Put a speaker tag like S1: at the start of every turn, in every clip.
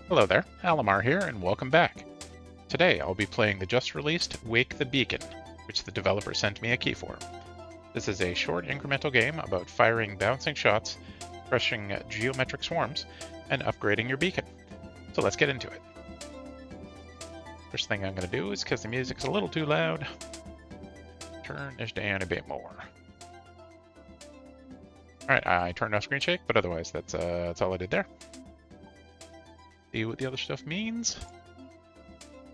S1: Hello there, Alamar here, and welcome back. Today I'll be playing the just-released Wake the Beacon, which the developer sent me a key for. This is a short incremental game about firing bouncing shots, crushing geometric swarms, and upgrading your beacon. So let's get into it. First thing I'm going to do is, because the music's a little too loud, turn this down a bit more. Alright, I turned off screen shake, but otherwise that's all I did there. See what the other stuff means?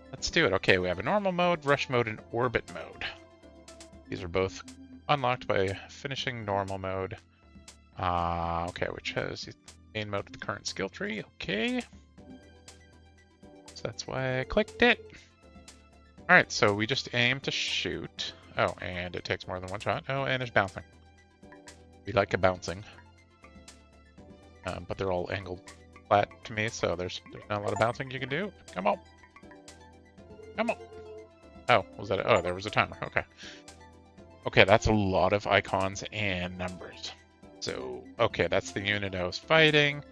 S1: Let's do it. Okay, we have a normal mode, rush mode, and orbit mode. These are both unlocked by finishing normal mode. Okay, which has the main mode of the current skill tree. Okay. So that's why I clicked it. Alright, so we just aim to shoot. Oh, and it takes more than one shot. Oh, and it's bouncing. We like a bouncing. But they're all angled flat to me, so there's not a lot of bouncing you can do. Come on. Come on. Oh, was that? Oh, there was a timer. Okay. Okay, that's a lot of icons and numbers. So, okay, that's the unit I was fighting.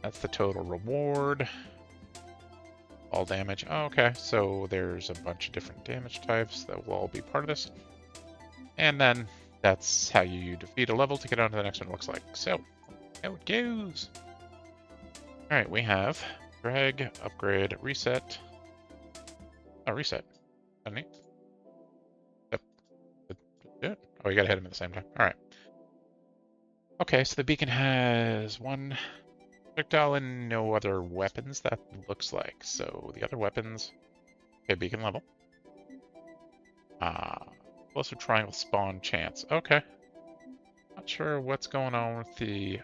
S1: That's the total reward. All damage. Oh, okay, so there's a bunch of different damage types that will all be part of this. And then that's how you defeat a level to get on to the next one, looks like. So, how it goes. All right, we have drag, upgrade, reset. Oh, reset. Neat. Yep. Oh, you gotta hit him at the same time. All right. Okay, so the beacon has one projectile and no other weapons, that looks like. So the other weapons, okay, beacon level. Explosive triangle spawn chance. Okay. Not sure what's going on with the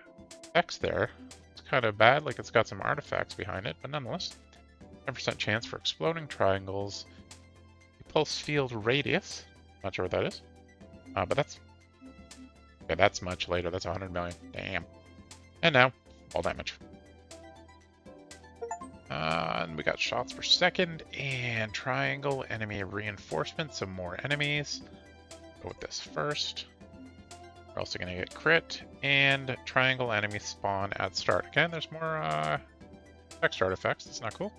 S1: effects there. It's kind of bad, like it's got some artifacts behind it, but nonetheless. 10% chance for exploding triangles. Pulse field radius. Not sure what that is. But that's... Okay, that's much later. That's 100 million. Damn. And now, all damage. And we got shots per second and triangle enemy reinforcement. Some more enemies. Go with this first. We're also going to get crit and triangle enemy spawn at start. Again, there's more extra artifacts. That's not cool.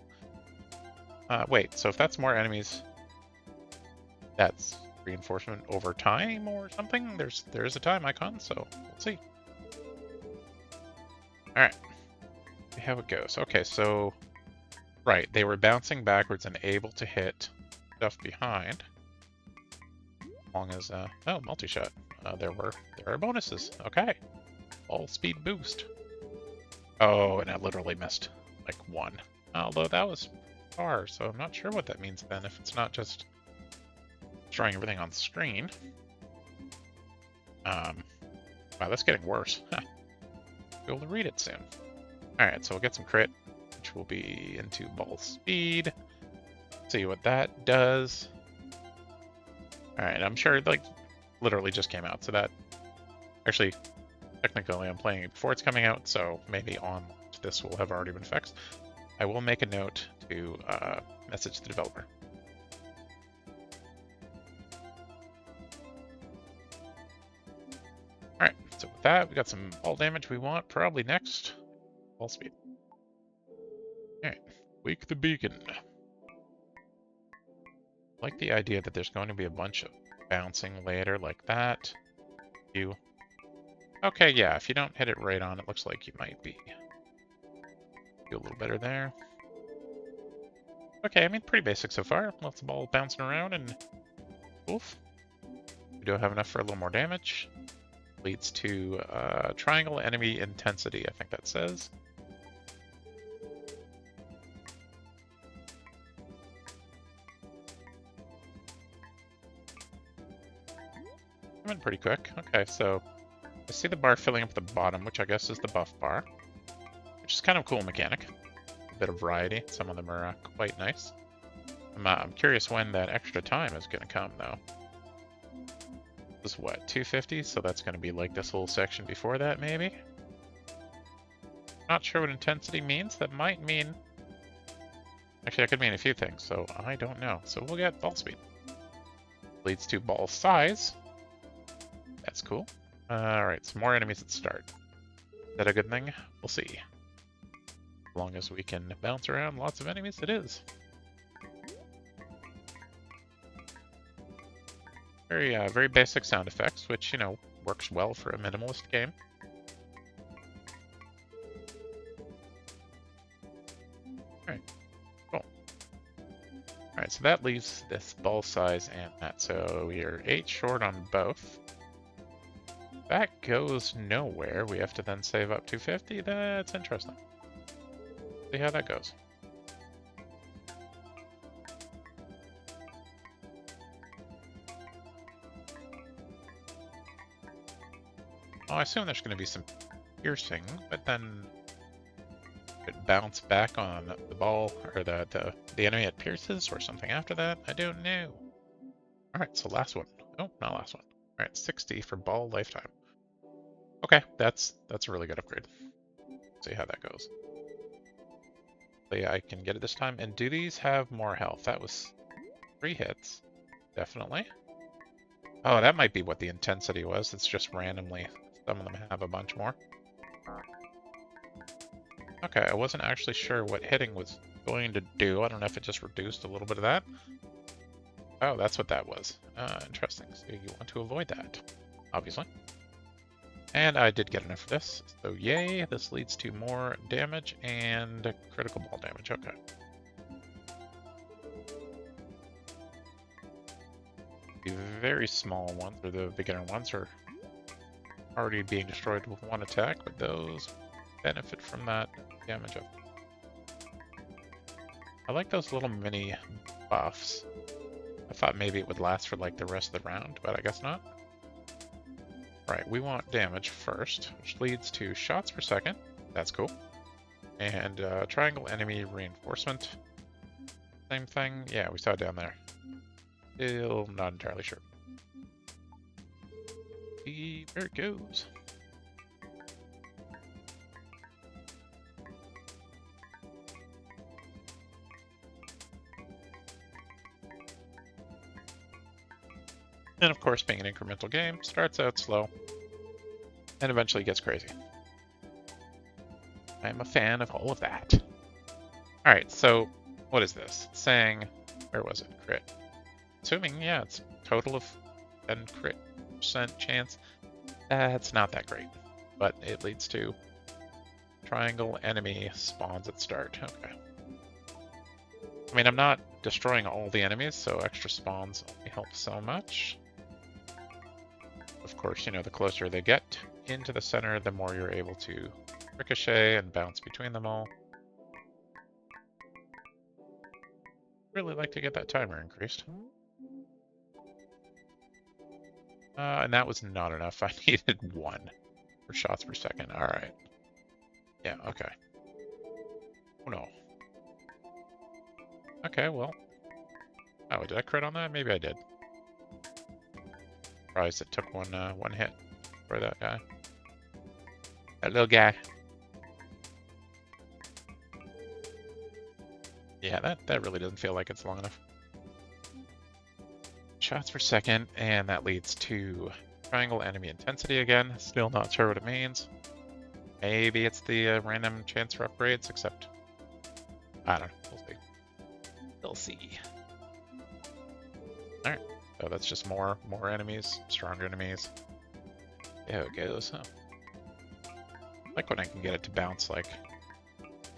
S1: Wait, so if that's more enemies, that's reinforcement over time or something? There's a time icon, so let's see. Alright. See how it goes. Okay, so right, they were bouncing backwards and able to hit stuff behind. As long as oh, multi-shot. There are bonuses. Okay. All speed boost. Oh, and I literally missed like one. Although that was far, so I'm not sure what that means then if it's not just destroying everything on screen. Wow, that's getting worse. Be able to read it soon. Alright, so we'll get some crit, which will be into ball speed. See what that does. Alright, I'm sure, like, literally just came out, so that... Actually, technically I'm playing it before it's coming out, so maybe on this will have already been fixed. I will make a note to message the developer. Alright, so with that, we got some ball damage we want. Probably next, ball speed. Alright, wake the beacon. I like the idea that there's going to be a bunch of bouncing later like that. Okay, yeah, if you don't hit it right on, it looks like you might be. Do a little better there. Okay, I mean, pretty basic so far. Lots of balls bouncing around and... Oof. We do have enough for a little more damage. Leads to triangle enemy intensity, I think that says. Coming pretty quick. Okay, so I see the bar filling up the bottom, which I guess is the buff bar. Which is kind of a cool mechanic. A bit of variety. Some of them are quite nice. I'm curious when that extra time is going to come, though. This is what, 250? So that's going to be like this whole section before that, maybe? Not sure what intensity means. That might mean... Actually, that could mean a few things, so I don't know. So we'll get ball speed. Leads to ball size. That's cool. Alright, some more enemies at start. Is that a good thing? We'll see. As long as we can bounce around lots of enemies, it is. Very basic sound effects, which, you know, works well for a minimalist game. Alright, cool. Alright, so that leaves this ball size and that. So we are 8 short on both. That goes nowhere. We have to then save up 250. That's interesting. See how that goes. Well, I assume there's going to be some piercing, but then it bounce back on the ball or the enemy it pierces or something after that. I don't know. All right, so last one. Oh, not last one. All right, 60 for ball lifetime. Okay, that's a really good upgrade. See how that goes. So yeah, I can get it this time. And do these have more health? That was 3 hits, definitely. Oh, that might be what the intensity was. It's just randomly. Some of them have a bunch more. Okay, I wasn't actually sure what hitting was going to do. I don't know if it just reduced a little bit of that. Oh, that's what that was. Interesting. So you want to avoid that, obviously. And I did get enough of this. So yay, this leads to more damage and critical ball damage. Okay. The very small ones, or the beginner ones, are already being destroyed with one attack, but those benefit from that damage up. I like those little mini buffs. I thought maybe it would last for like the rest of the round, but I guess not. Right, we want damage first, which leads to shots per second. That's cool. And triangle enemy reinforcement. Same thing. Yeah, we saw it down there. Still not entirely sure. See where it goes. And of course, being an incremental game, starts out slow and eventually gets crazy. I'm a fan of all of that. All right, so what is this? It's saying, where was it? Crit. Assuming, yeah, it's total of 10 crit % chance. That's not that great, but it leads to triangle enemy spawns at start. Okay. I mean, I'm not destroying all the enemies, so extra spawns only help so much. Of course, you know, the closer they get into the center, the more you're able to ricochet and bounce between them all. Really like to get that timer increased. And that was not enough. I needed 1 for shots per second. All right. Yeah, okay. Oh no. Okay, well. Oh, did I crit on that? Maybe I did. Surprised it took one hit for that guy. That little guy. Yeah, that really doesn't feel like it's long enough. Shots per second, and that leads to triangle enemy intensity again. Still not sure what it means. Maybe it's the random chance for upgrades, except I don't know. We'll see. We'll see. All right. So that's just more enemies, stronger enemies. There it goes. Huh? I like when I can get it to bounce like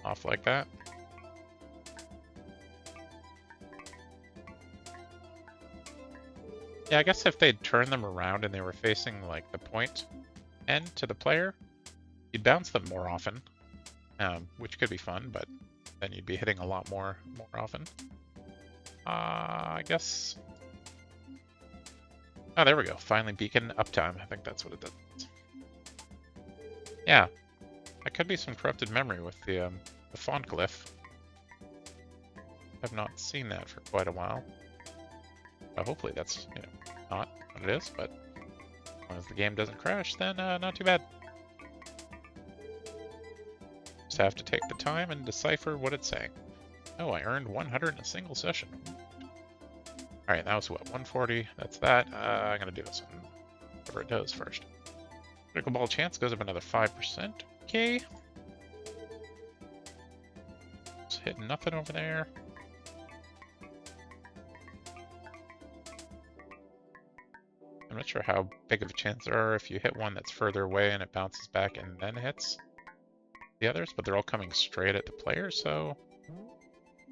S1: off like that. Yeah, I guess if they'd turn them around and they were facing like the point end to the player, you'd bounce them more often, which could be fun, but then you'd be hitting a lot more often. I guess. Oh, there we go. Finally, beacon uptime. I think that's what it does. Yeah, that could be some corrupted memory with the font glyph. I've not seen that for quite a while. Hopefully that's, you know, not what it is, but as long as the game doesn't crash, then not too bad. Just have to take the time and decipher what it's saying. Oh, I earned 100 in a single session. All right, that was what, 140? That's that. I'm gonna do this one, whatever it does first. Critical ball chance goes up another 5%. Okay. hitting nothing over there. I'm not sure how big of a chance there are if you hit one that's further away and it bounces back and then hits the others, but they're all coming straight at the player, so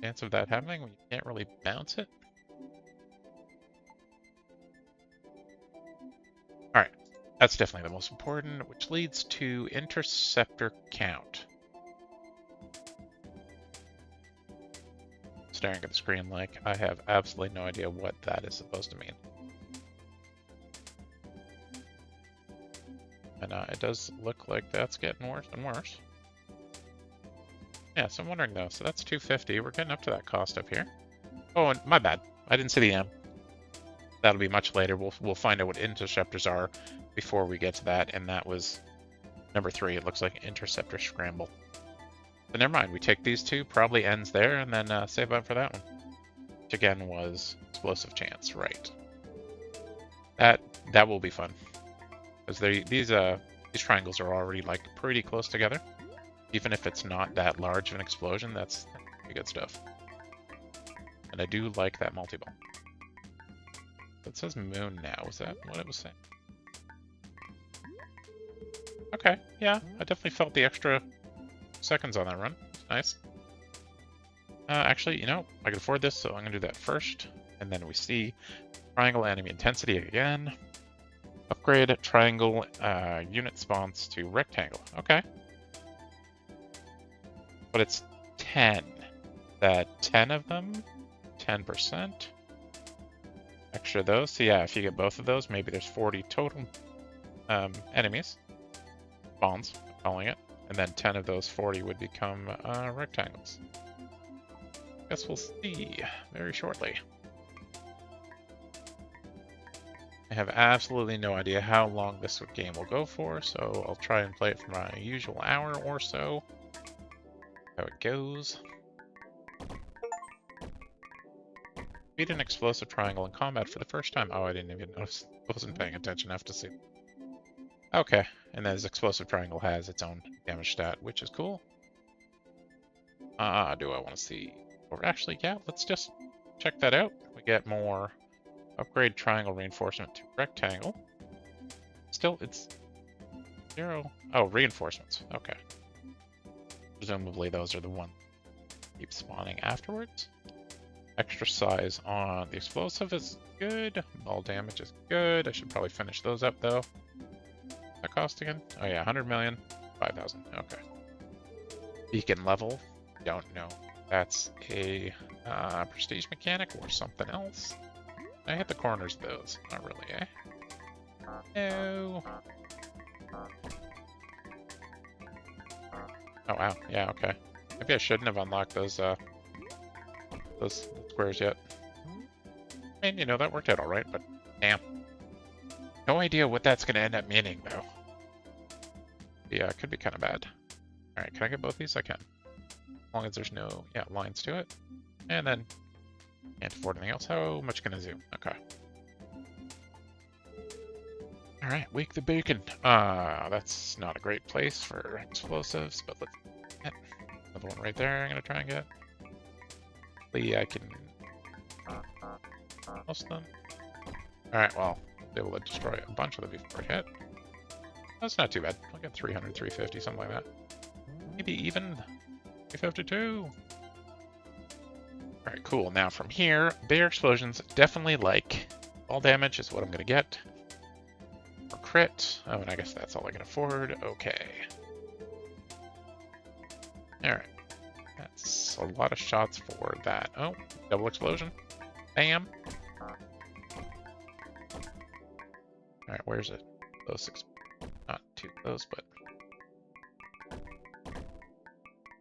S1: chance of that happening when you can't really bounce it. Alright, that's definitely the most important, which leads to interceptor count. Staring at the screen like I have absolutely no idea what that is supposed to mean. And it does look like that's getting worse and worse. Yeah, so I'm wondering though, so that's 250. We're getting up to that cost up here. Oh, and my bad. I didn't see the M. That'll be much later. We'll find out what interceptors are before we get to that, and that was number 3. It looks like interceptor scramble. But never mind. We take these two, probably ends there, and then save up for that one, which again was explosive chance, right? That will be fun. Because these triangles are already like pretty close together. Even if it's not that large of an explosion, that's pretty good stuff. And I do like that multi-ball. It says moon now. Is that what it was saying? Okay, yeah, I definitely felt the extra seconds on that run. Nice. Actually, you know, I can afford this, so I'm gonna do that first. And then we see triangle enemy intensity again. Upgrade triangle unit spawns to rectangle. Okay. But it's 10. That 10 of them, 10%. Extra those. So yeah, if you get both of those, maybe there's 40 total enemies. Spawns, I'm calling it. And then 10 of those 40 would become rectangles. Guess we'll see very shortly. I have absolutely no idea how long this game will go for, so I'll try and play it for my usual hour or so. How it goes. Beat an explosive triangle in combat for the first time. Oh, I didn't even notice. I wasn't paying attention enough to see. Okay, and then this explosive triangle has its own damage stat, which is cool. Do I want to see? Or actually, yeah, let's just check that out. We get more upgrade triangle reinforcement to rectangle. Still, it's 0. Oh, reinforcements. Okay. Presumably those are the ones that keep spawning afterwards. Extra size on the explosive is good. Ball damage is good. I should probably finish those up though. What's that cost again? Oh yeah, 100 million, 5,000. Okay. Beacon level. Don't know. That's a prestige mechanic or something else. I hit the corners of those. Not really, eh? No. Oh wow, yeah, okay. Maybe I shouldn't have unlocked those squares yet. I mean, you know, that worked out alright, but damn. No idea what that's gonna end up meaning, though. Yeah, it could be kind of bad. Alright, can I get both these? I can. As long as there's no, lines to it. And then, can't afford anything else. How much can I zoom? Okay. Alright, wake the bacon. That's not a great place for explosives, but let's get another one right there. I'm gonna try and get. Hopefully I can most of them. Alright, well, I'll be able to destroy a bunch of them before I hit. That's not too bad. I'll get 300, 350, something like that. Maybe even 352. Alright, cool. Now from here, bigger explosions, definitely like ball damage is what I'm gonna get. Or crit. Oh, and I guess that's all I can afford. Okay. Alright. That's a lot of shots for that. Oh, double explosion. Bam. Alright, where's it? Close. Not too close, but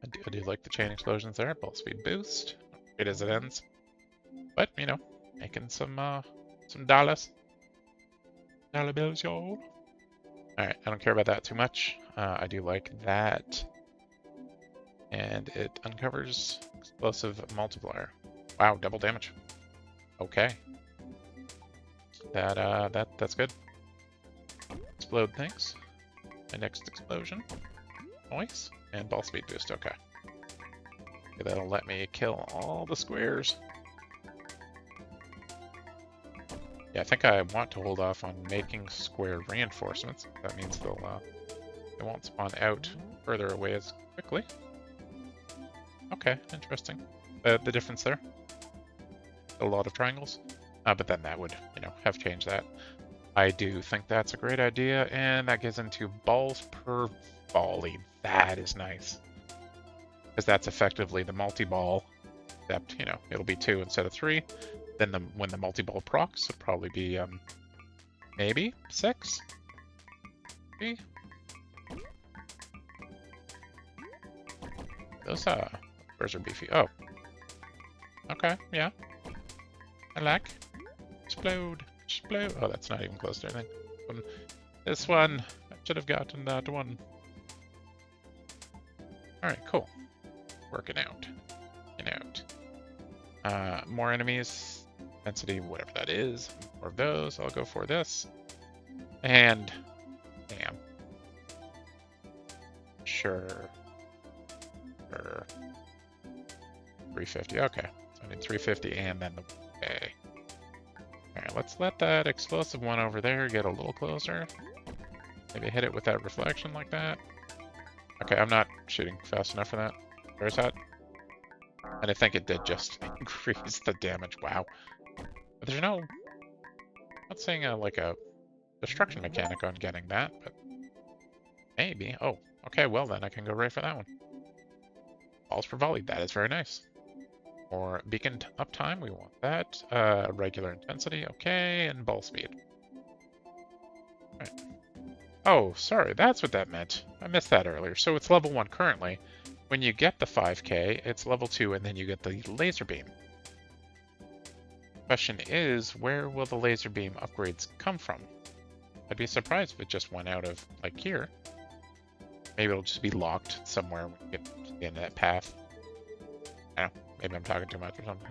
S1: I do like the chain explosions there. Ball speed boost. Great as it ends. But, you know, making some dollars. Dollar bills, y'all. Alright, I don't care about that too much. I do like that. And it uncovers explosive multiplier. Wow, double damage. Okay. That's good. Explode things. My next explosion. Noise. And ball speed boost, okay. That'll let me kill all the squares. Yeah, I think I want to hold off on making square reinforcements. That means they won't spawn out further away as quickly. Okay, interesting. The difference there. A lot of triangles. But then that would, have changed that. I do think that's a great idea, and that gets into balls per volley. That is nice. Because that's effectively the multi-ball, except, it'll be 2 instead of 3. Then when the multi-ball procs, it'll probably be, maybe 6? 3? Those, birds are beefy. Oh. Okay, yeah. I like. Explode. Explode. Oh, that's not even close to anything. This one. I should have gotten that one. Alright, cool. Working out. More enemies. Density, whatever that is. More of those. I'll go for this. And... Damn. Sure. 350. Okay. So I need 350 and then the... Okay. Alright, let's let that explosive one over there get a little closer. Maybe hit it with that reflection like that. Okay, I'm not shooting fast enough for that. Where's that? And I think it did just increase the damage. Wow. But there's no... I'm not saying like a destruction mechanic on getting that, but maybe. Oh, okay, well then I can go right for that one. Balls per volley, that is very nice. Or beacon uptime, we want that. Regular intensity, okay, and ball speed. Right. Oh, sorry, that's what that meant. I missed that earlier. So it's level 1 currently. When you get the 5K, it's level 2, and then you get the laser beam. Question is, where will the laser beam upgrades come from? I'd be surprised if it just went out of, like, here. Maybe it'll just be locked somewhere when you get to the end of that path. I don't know. Maybe I'm talking too much or something.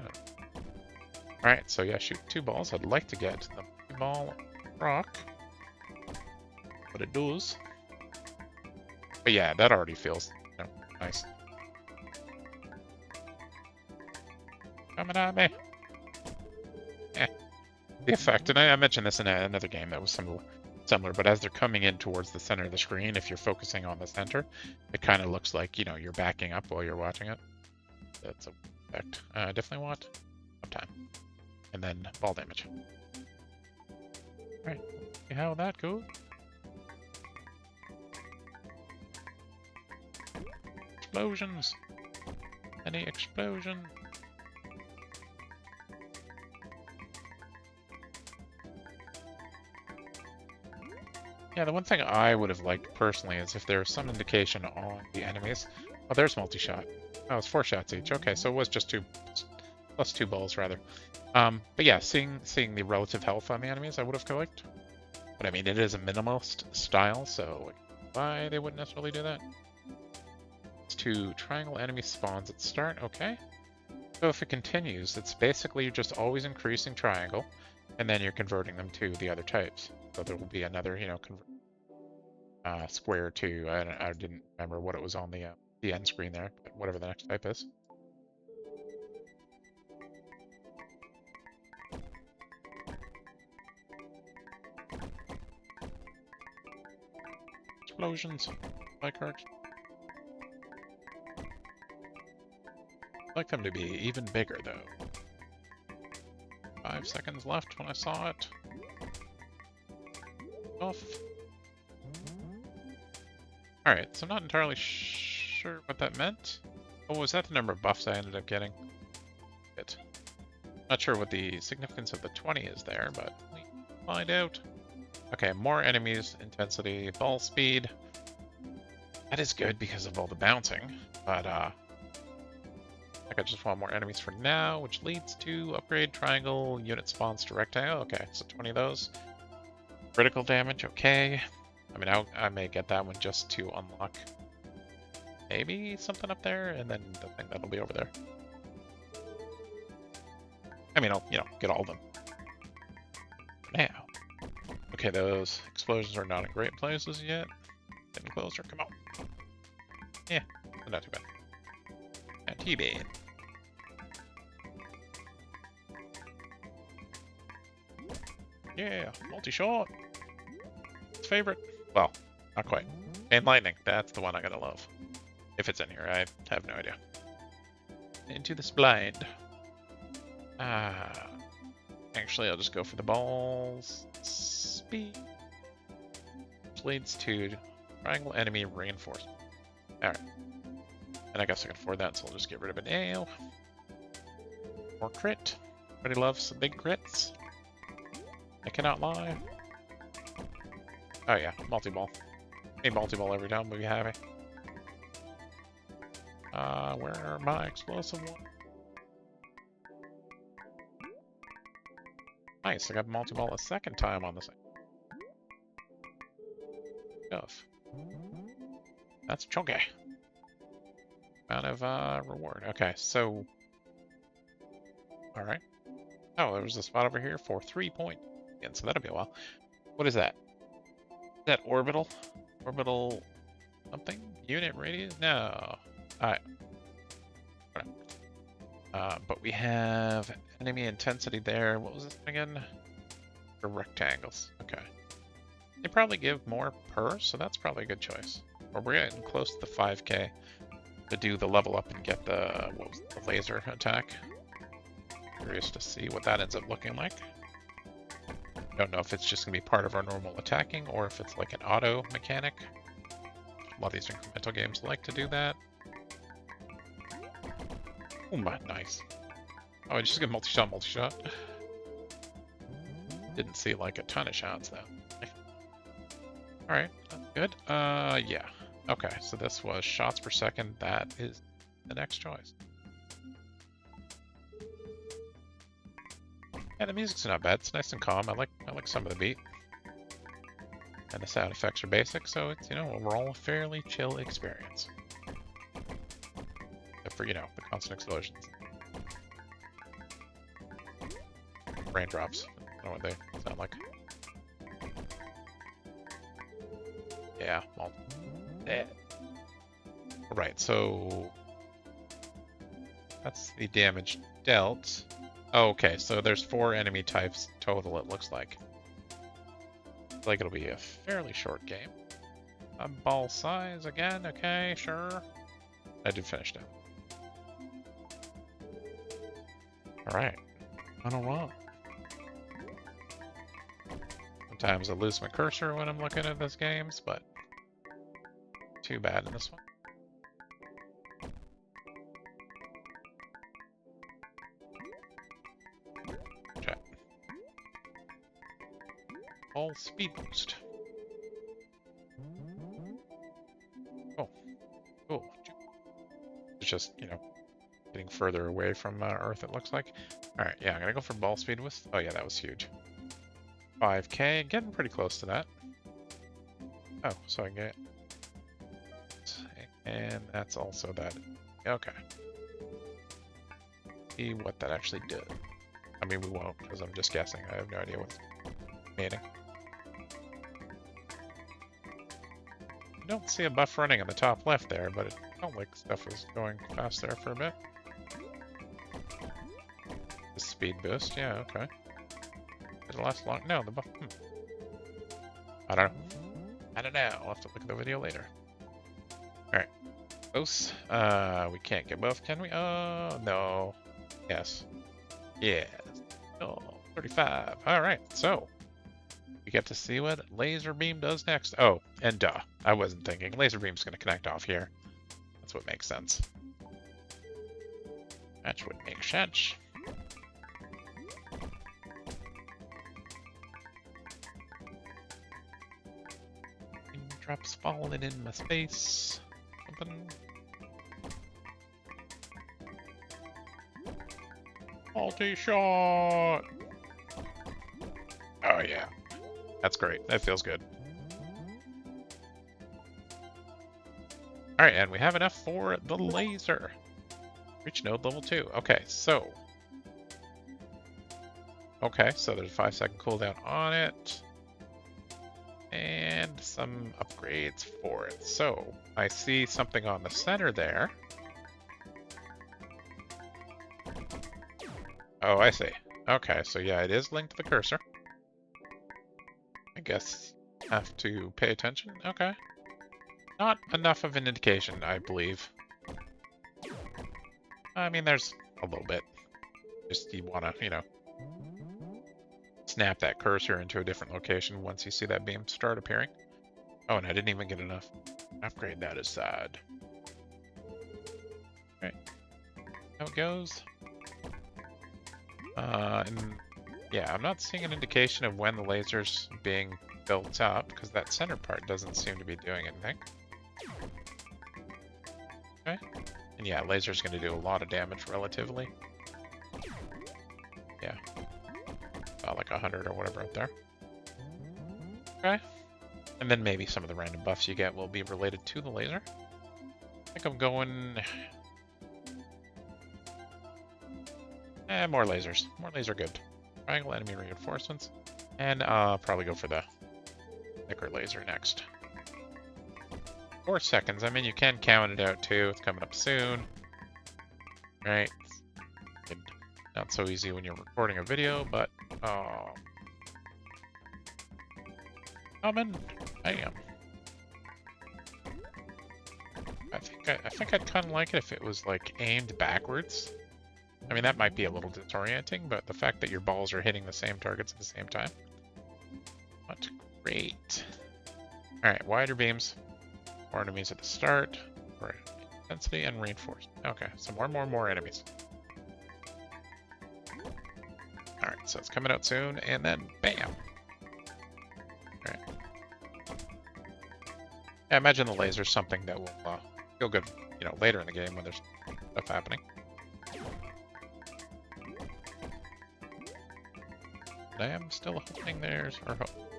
S1: Alright, so yeah, shoot 2 balls. I'd like to get the ball rock. But it does. But yeah, that already feels nice. Coming at me. The effect, and I mentioned this in another game that was similar, but as they're coming in towards the center of the screen, if you're focusing on the center, it kind of looks like, you're backing up while you're watching it. That's a effect. Definitely want uptime. And then ball damage. Alright, see how that goes. Explosions! Any explosion? Yeah, the one thing I would have liked personally is if there was some indication on the enemies. Oh, there's multi-shot. Oh, it's 4 shots each. Okay, so it was just plus 2 balls rather. But yeah, seeing the relative health on the enemies, I would have liked. But I mean, it is a minimalist style, so why they wouldn't necessarily do that? It's 2 triangle enemy spawns at start. Okay. So if it continues, it's basically just always increasing triangle, and then you're converting them to the other types. So there will be another, square to, I didn't remember what it was on the end screen there, but whatever the next type is. Explosions. Like arcs. I'd like them to be even bigger, though. 5 seconds left when I saw it. Off. Alright, so I'm not entirely sure what that meant. Oh, was that the number of buffs I ended up getting? Not sure what the significance of the 20 is there, but we find out. Okay, more enemies, intensity, ball speed. That is good because of all the bouncing, but I think I just want more enemies for now, which leads to upgrade triangle, unit spawns to rectangle. Okay, so 20 of those. Critical damage, okay. I mean, I may get that one just to unlock maybe something up there, and then the thing that'll be over there. I mean, I'll, get all of them. Now. Okay, those explosions are not in great places yet. Getting closer, come on. Yeah, not too bad. P-Bean. Yeah, multi-shot. Favorite. Well, not quite. And lightning. That's the one I gotta love. If it's in here, I have no idea. Into this blind. Actually, I'll just go for the balls. Speed. Leads to triangle enemy reinforcement. Alright. And I guess I can afford that, so I'll just get rid of it now. More crit. Everybody loves some big crits. I cannot lie. Oh yeah, multi-ball. Need multi-ball every time, we'll be happy. Where are my explosive ones? Nice, I got multi-ball a second time on this. Stuff. That's chunky. Amount of reward. Okay, so. Alright. Oh, there was a spot over here for 3 points. Yeah, so that'll be a while. What is that? Is that orbital? Orbital something? Unit radius? No. Alright. But we have enemy intensity there. What was this again? For rectangles. Okay. They probably give more per, so that's probably a good choice. Or we're getting close to the 5k to do the level up and get the, what was the laser attack. Curious to see what that ends up looking like. Don't know if it's just going to be part of our normal attacking or if it's like an auto mechanic. A lot of these incremental games like to do that. Oh my, nice. Oh, I just get multi-shot, multi-shot. Didn't see like a ton of shots though. Alright, that's good. Yeah. Okay, so this was shots per second. That is the next choice. Yeah, the music's not bad. It's nice and calm. I like some of the beat. And the sound effects are basic, so it's, you know, overall a fairly chill experience. Except for, you know, the constant explosions. Raindrops. I don't know what they sound like. Yeah, well, right, so that's the damage dealt. Oh, okay, so there's 4 enemy types total, it looks like. Like it'll be a fairly short game. Ball size again, okay, sure. I did finish that. Alright. I don't know. Sometimes I lose my cursor when I'm looking at these games, but too bad in this one. Chat. All speed boost. Oh, cool. It's just, you know, getting further away from Earth, it looks like. Alright, yeah, I'm gonna go for ball speed with. Oh yeah, that was huge. 5k, getting pretty close to that. Oh, so I get. And that's also that. Okay. See what that actually did. I mean, we won't, because I'm just guessing. I have no idea what's meaning. I don't see a buff running in the top left there, but it felt like stuff was going fast there for a bit. The speed boost, yeah, okay. Did it last long? No, the buff. I don't know. I don't know. I'll have to look at the video later. Alright. Close. We can't get both, can we? Oh, no. Yes. Yes. Oh, 35. Alright, so. We get to see what laser beam does next. Oh, and duh. I wasn't thinking. Laser beam's going to connect off here. That's what makes sense. That would make sense. Drops falling in my space. Something. Multi-shot! Oh yeah. That's great. That feels good. Alright, and we have enough for the laser. Reach node level 2. Okay, so. Okay, so there's a 5-second cooldown on it. And some upgrades for it. So, I see something on the center there. Oh, I see. Okay, so yeah, it is linked to the cursor. I guess have to pay attention. Okay. Not enough of an indication, I believe. I mean, there's a little bit. Just you want to, snap that cursor into a different location once you see that beam start appearing. Oh, and I didn't even get enough. Upgrade that aside. Right. How it goes. And yeah, I'm not seeing an indication of when the laser's being built up because that center part doesn't seem to be doing anything. Okay. And yeah, laser's going to do a lot of damage relatively. Yeah. About like 100 or whatever up there. Okay. And then maybe some of the random buffs you get will be related to the laser. I think I'm going... more lasers. More laser good. Triangle enemy reinforcements. And probably go for the thicker laser next. 4 seconds. I mean, you can count it out too. It's coming up soon. Right? Not so easy when you're recording a video, but... Oh... Coming. I am. I think I'd kind of like it if it was like aimed backwards. I mean, that might be a little disorienting, but the fact that your balls are hitting the same targets at the same time. Not great. Alright, wider beams. More enemies at the start. Right. Intensity and reinforced. Okay, so more enemies. Alright, so it's coming out soon, and then bam! Alright. I imagine the laser's something that will feel good, later in the game when there's stuff happening. But I am still hoping there's...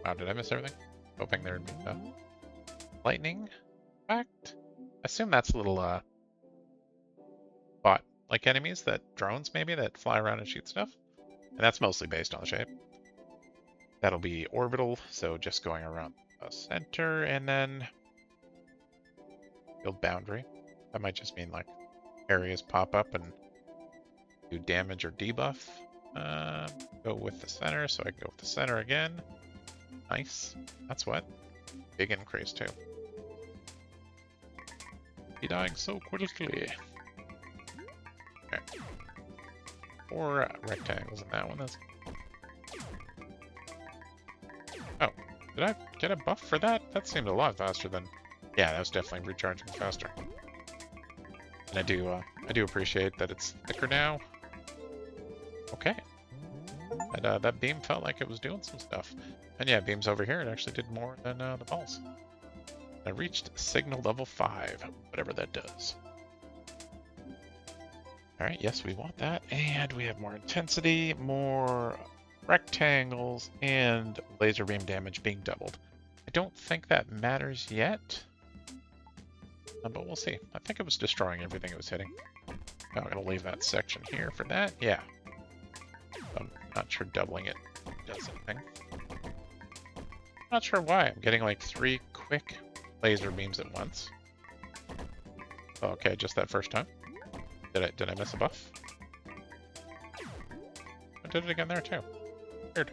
S1: Wow, did I miss everything? Hoping there'd be lightning effect? I assume that's little bot-like enemies, drones maybe, that fly around and shoot stuff. And that's mostly based on the shape. That'll be orbital, so just going around the center, and then field boundary. That might just mean like areas pop up and do damage or debuff. Go with the center, so I can go with the center again. Nice. That's what. Big increase too. He dying so quickly. Okay. 4 rectangles in that one. That's... Oh, did I get a buff for that? That seemed a lot faster than... Yeah, that was definitely recharging faster. And I do appreciate that it's thicker now. Okay. That beam felt like it was doing some stuff. And yeah, beams over here, it actually did more than the balls. I reached signal level 5, whatever that does. Alright, yes, we want that. And we have more intensity, more rectangles, and laser beam damage being doubled. I don't think that matters yet. But we'll see. I think it was destroying everything it was hitting. I'm going to leave that section here for that. Yeah. I'm not sure doubling it does anything. Not sure why. I'm getting like 3 quick laser beams at once. Okay, just that first time. Did I miss a buff? I did it again there too. Weird.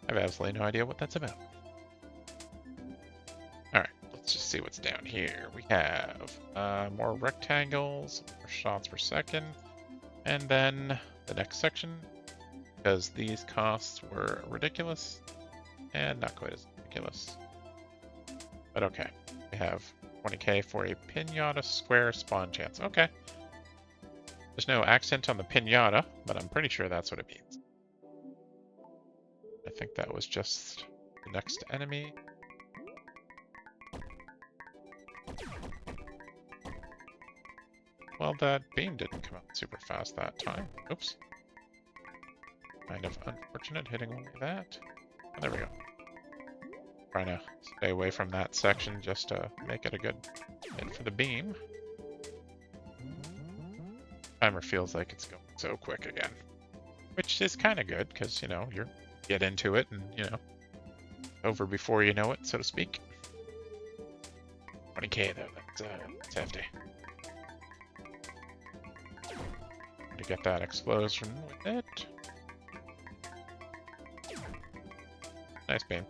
S1: I have absolutely no idea what that's about. Alright, let's just see what's down here. We have more rectangles, more shots per second, and then the next section, because these costs were ridiculous, and not quite as ridiculous. But okay, we have 20k for a pinata square spawn chance. Okay. There's no accent on the pinata, but I'm pretty sure that's what it means. I think that was just the next enemy. Well, that beam didn't come out super fast that time. Oops. Kind of unfortunate hitting only that. Oh, there we go. Trying to stay away from that section just to make it a good hit for the beam. Timer feels like it's going so quick again. Which is kind of good, because, you get into it and, over before you know it, so to speak. 20k though, that's hefty. to get that explosion with it. Nice beam.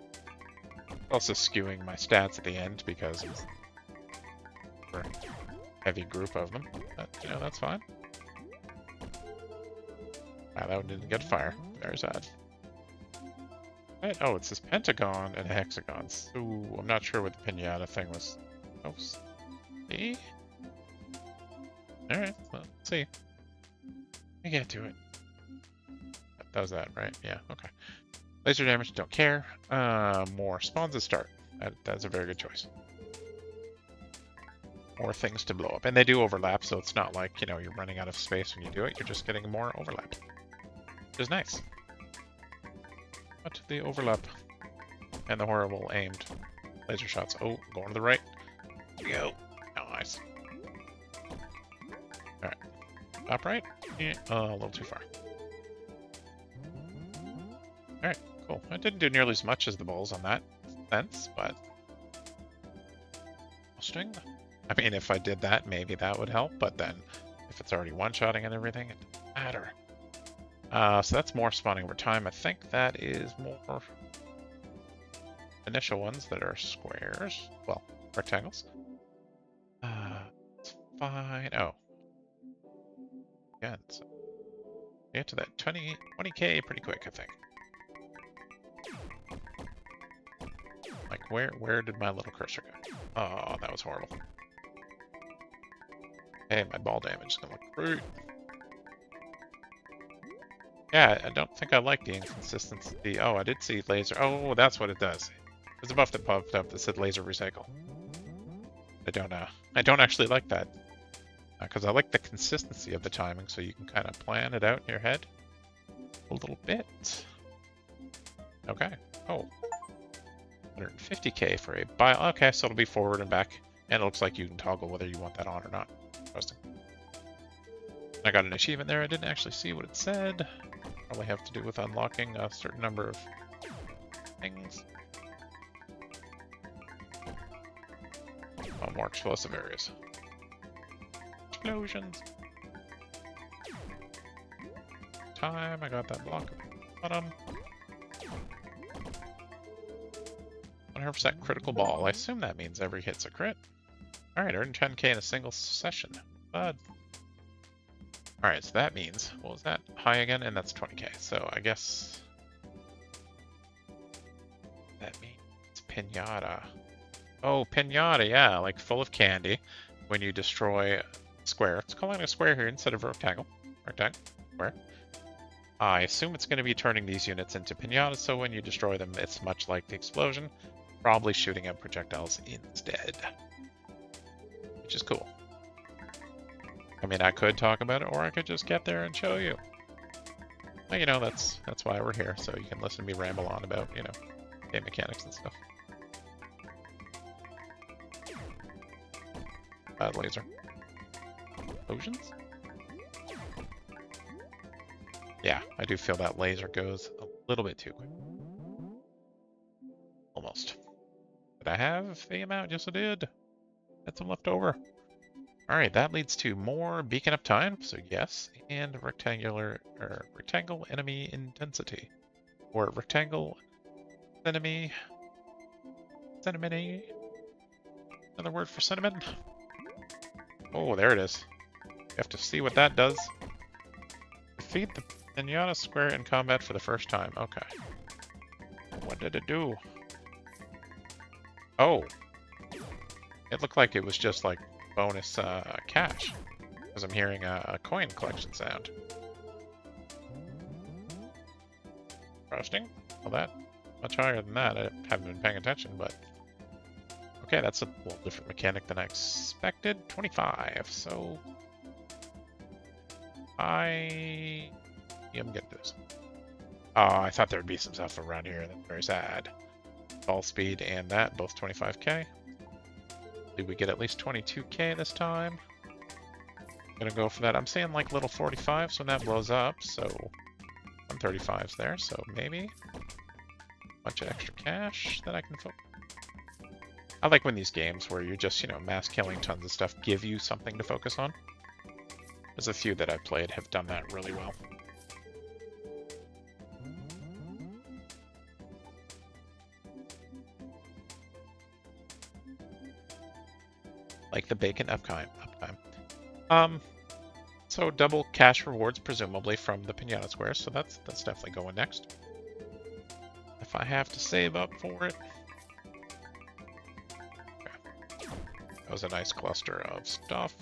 S1: Also skewing my stats at the end because it's a heavy group of them. But, you know, that's fine. Wow, that one didn't get fire. Very sad. Right. Oh, it's this pentagon and a hexagon. So I'm not sure what the pinata thing was. Oh, see? Alright, well, let's see. I get to it. That was that, right? Yeah, okay. Laser damage, don't care. More spawns at start. That's a very good choice. More things to blow up. And they do overlap, so it's not like, you know, you're running out of space when you do it. You're just getting more overlap. Which is nice. But the overlap and the horrible aimed laser shots. Oh, going to the right. Here we go. Nice. Alright. Top right? Yeah, a little too far. Alright, cool. I didn't do nearly as much as the balls on that sense, but... String? I mean, if I did that, maybe that would help, but then if it's already one-shotting and everything, it doesn't matter. So that's more spawning over time. I think that is more initial ones that are squares. Well, rectangles. It's fine. Oh. Again, so get to that 20K pretty quick, I think. Like, where did my little cursor go? Oh, that was horrible. Hey, my ball damage is gonna look great. Yeah, I don't think I like the inconsistency. Oh, I did see laser. Oh, that's what it does. There's a buff that popped up that said laser recycle. I don't actually like that. Because I like the consistency of the timing, so you can kind of plan it out in your head a little bit. Okay. Oh. 150K for a buy. Okay, so it'll be forward and back. And it looks like you can toggle whether you want that on or not. Interesting. I got an achievement there. I didn't actually see what it said. Probably have to do with unlocking a certain number of things. Oh, more explosive areas. Explosions. Time. I got that block at the bottom. 100% critical ball. I assume that means every hit's a crit. Alright, earn 10K in a single session. Bud. Alright, so that means, what was that? High again, and that's 20K. So I guess that means pinata. Oh, pinata, yeah, like full of candy when you destroy a square. It's calling it a square here instead of a rectangle. Rectangle, square. I assume it's going to be turning these units into pinatas, so when you destroy them, it's much like the explosion. Probably shooting out projectiles instead. Which is cool. I mean, I could talk about it, or I could just get there and show you. Well, you know, that's why we're here, so you can listen to me ramble on about, you know, game mechanics and stuff. Bad laser. Explosions? Yeah, I do feel that laser goes a little bit too quick. Almost. Did I have the amount? Yes, I did. Had some left over. Alright, that leads to more beacon up time, so yes, and rectangle enemy intensity. Or rectangle enemy. Cinnamon. Another word for cinnamon. Oh, there it is. You have to see what that does. Defeat the pinata square in combat for the first time. Okay. What did it do? Oh. It looked like it was just like bonus cash. Because I'm hearing a coin collection sound. Interesting. Well, that much higher than that. I haven't been paying attention, but... Okay, that's a little different mechanic than I expected. 25, so... I'm getting this. Oh, I thought there would be some stuff around here. That's very sad. Ball speed and that, both 25K. Did we get at least 22K this time? Gonna go for that. I'm saying like little 45s when that blows up, so... I'm 35s there, so maybe... a bunch of extra cash that I can focus. I like when these games where you're just, you know, mass killing tons of stuff give you something to focus on. There's a few that I've played have done that really well. Like the bacon uptime. So double cash rewards, presumably from the pinata squares. So that's definitely going next. If I have to save up for it. Okay. That was a nice cluster of stuff.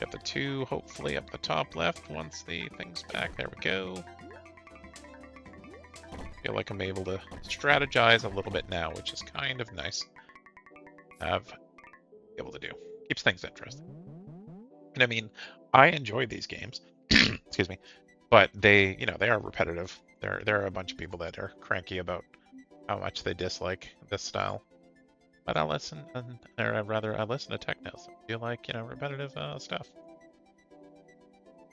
S1: Get the 2 hopefully up the top left once the thing's back. There we go. Feel like I'm able to strategize a little bit now, which is kind of nice. Have able to do. Keeps things interesting. And I mean, I enjoy these games. Excuse me. But they, they are repetitive. There are a bunch of people that are cranky about how much they dislike this style. But I listen, or rather, I listen to techno, so I feel like, repetitive stuff.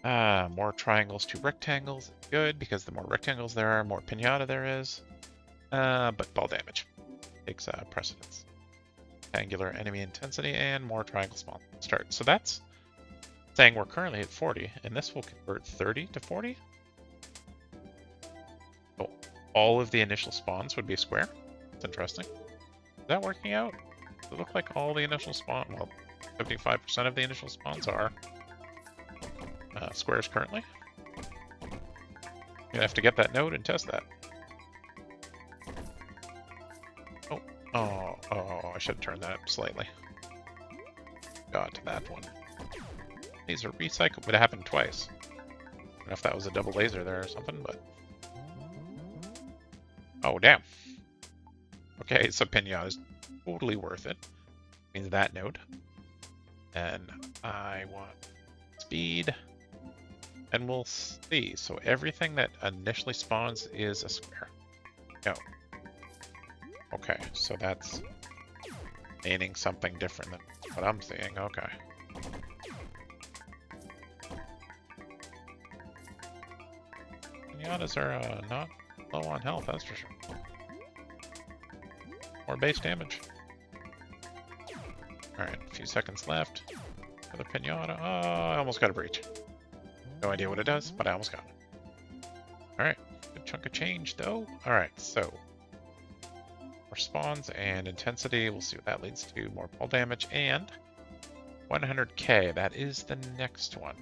S1: More triangles to rectangles. Good, because the more rectangles there are, more pinata there is. But ball damage takes precedence. Angular enemy intensity and more triangle spawn start. So that's saying we're currently at 40, and this will convert 30 to 40. Oh, all of the initial spawns would be square. That's interesting. Is that working out? Does it look like all the initial spawn? Well, 75% of the initial spawns are squares currently. You have to get that node and test that. Oh, I should have turned that up slightly. Got to that one. Laser recycle would have happened twice. I don't know if that was a double laser there or something, but... Oh, damn. Okay, so pinata is totally worth it. Means that node. And I want speed. And we'll see. So everything that initially spawns is a square. No. Okay, so that's meaning something different than what I'm seeing. Okay. Pinatas are not low on health, that's for sure. More base damage. Alright, a few seconds left. Another pinata. Oh, I almost got a breach. No idea what it does, but I almost got it. Alright, good chunk of change though. Alright, so more spawns and intensity. We'll see what that leads to. More ball damage and 100k. That is the next one.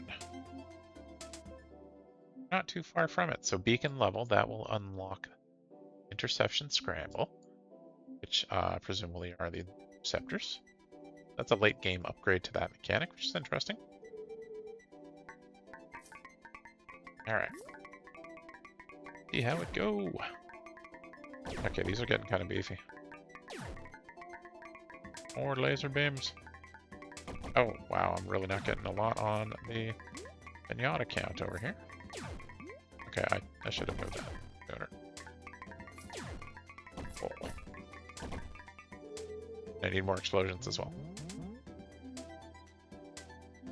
S1: Not too far from it. So beacon level, that will unlock interception scramble, which presumably are the interceptors. That's a late game upgrade to that mechanic, which is interesting. Alright. See how it go. Okay, these are getting kind of beefy. More laser beams. Oh, wow, I'm really not getting a lot on the pinata count over here. Okay, I should have moved that better. Oh. I need more explosions as well.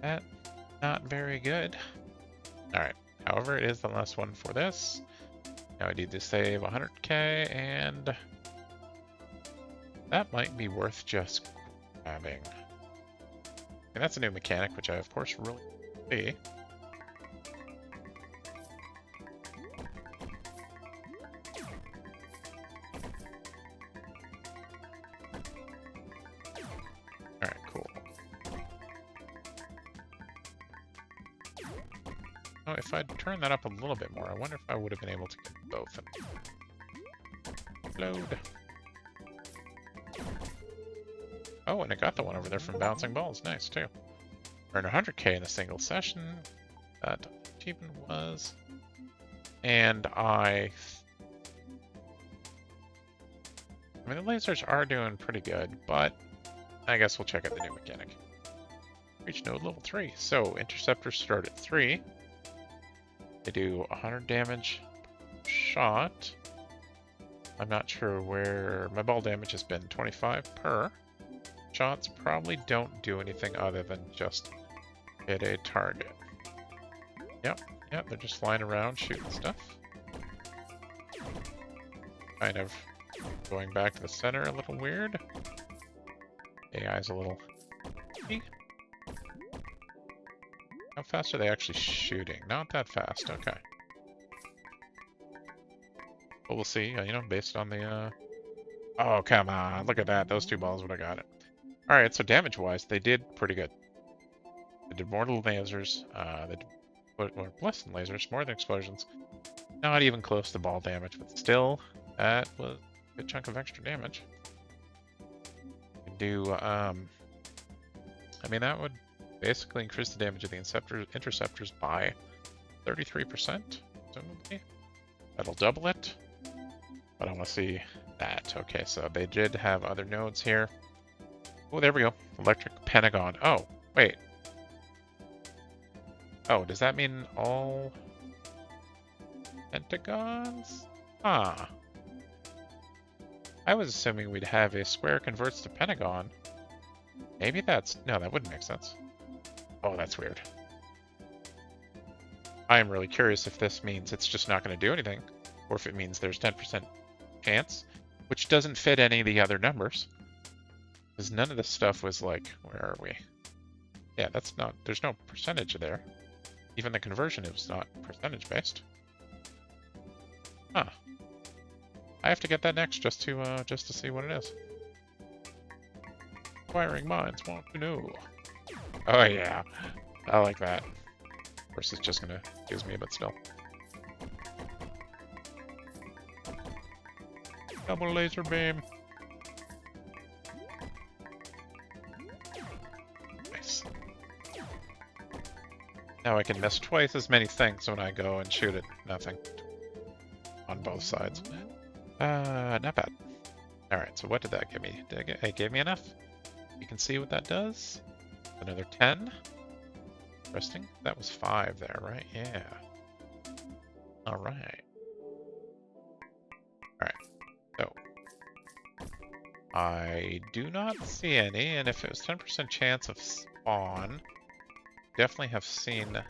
S1: That, not very good. Alright, however, it is the last one for this. Now I need to save 100k, and that might be worth just grabbing. And that's a new mechanic, which I, of course, really see. Alright, cool. Oh, if I'd turned that up a little bit more, I wonder if I would have been able to get both. Load. Oh, and I got the one over there from bouncing balls. Nice, too. Earn 100k in a single session. That achievement was. And I mean, the lasers are doing pretty good, but I guess we'll check out the new mechanic. Reach node level 3. So, interceptors start at 3. They do 100 damage shot. I'm not sure where my ball damage has been. 25 per. Shots probably don't do anything other than just hit a target. Yep, they're just flying around shooting stuff. Kind of going back to the center a little weird. AI's a little How fast are they actually shooting? Not that fast. Okay. But we'll see, you know, based on the... Oh, come on. Look at that. Those two balls would have got it. Alright, so damage-wise, they did pretty good. They did more than lasers. They did less than lasers, more than explosions. Not even close to ball damage, but still, that was a good chunk of extra damage. You can do, I mean, that would basically increase the damage of the interceptors by 33%, presumably. That'll double it. But I want to see that. Okay, so they did have other nodes here. Oh, there we go. Electric Pentagon. Oh, wait. Oh, does that mean all pentagons? Ah. I was assuming we'd have a square converts to pentagon. Maybe that's... No, that wouldn't make sense. Oh, that's weird. I am really curious if this means it's just not going to do anything, or if it means there's 10% chance, which doesn't fit any of the other numbers. Because none of this stuff was like... Where are we? Yeah, that's not... There's no percentage there. Even the conversion is not percentage-based. Huh. I have to get that next just to see what it is. Inquiring minds want to know. Oh yeah, I like that. Of course, it's just gonna confuse me, but still. Double laser beam. Nice. Now I can miss twice as many things when I go and shoot at nothing on both sides. Not bad. Alright, so what did that give me? It gave me enough? You can see what that does. Another 10. Interesting. That was 5 there, right? Yeah. Alright. Alright. So. I do not see any, and if it was 10% chance of spawn, definitely have seen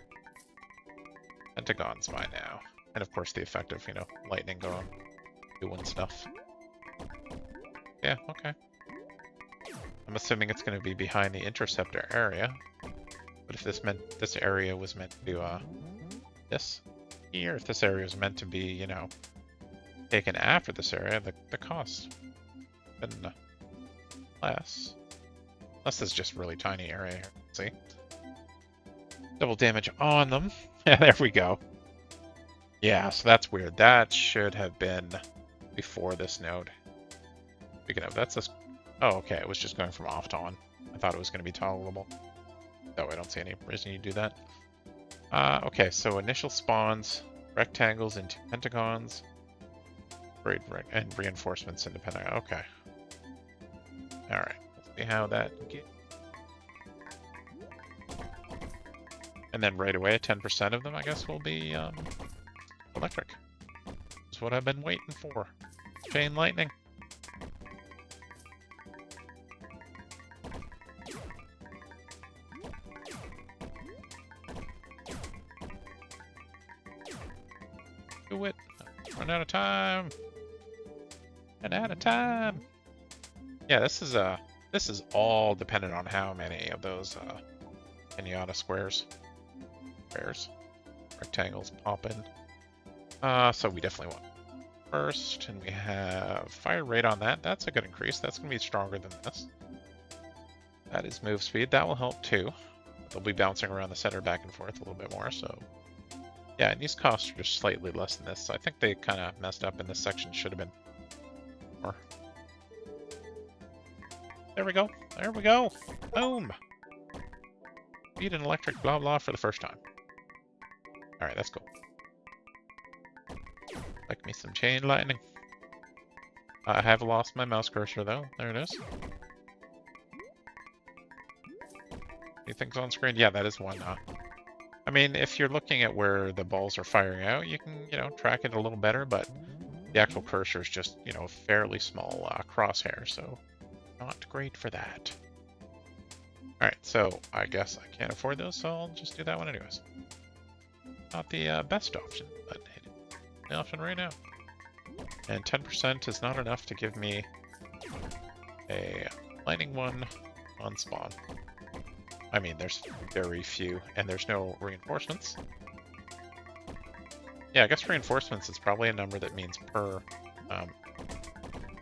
S1: pentagons by now. And of course the effect of, you know, lightning going, doing stuff. Yeah, okay. I'm assuming it's going to be behind the interceptor area. But if this meant this area was meant to do this here, if this area was meant to be, you know, taken after this area, the cost been less. Unless this is just really tiny area here. See? Double damage on them. Yeah, there we go. Yeah, so that's weird. That should have been before this node. Speaking of, that's this. Oh, okay. It was just going from off to on. I thought it was going to be tolerable. No, I don't see any reason you do that. Okay, so initial spawns, rectangles into pentagons, and reinforcements into pentagon. Okay. All right. Let's see how that gets. And then right away, 10% of them, I guess, will be electric. That's what I've been waiting for. Chain lightning. Do it. Run out of time. And out of time. Yeah, this is all dependent on how many of those pinata squares, rectangles pop in. So we definitely want first, and we have fire rate on that. That's a good increase. That's gonna be stronger than this. That is move speed. That will help too. They'll be bouncing around the center back and forth a little bit more, so. Yeah, and these costs are just slightly less than this. So I think they kind of messed up in this section. Should have been more. There we go. There we go. Boom. Beat an electric blah blah for the first time. Alright, that's cool. Like me some chain lightning. I have lost my mouse cursor though. There it is. Anything's on screen? Yeah, that is one. I mean, if you're looking at where the balls are firing out, you can, you know, track it a little better, but the actual cursor is just, you know, a fairly small crosshair, so not great for that. Alright, so I guess I can't afford those, so I'll just do that one anyways. Not the best option, but the option right now. And 10% is not enough to give me a lightning one on spawn. I mean, there's very few, and there's no reinforcements. Yeah, I guess reinforcements is probably a number that means per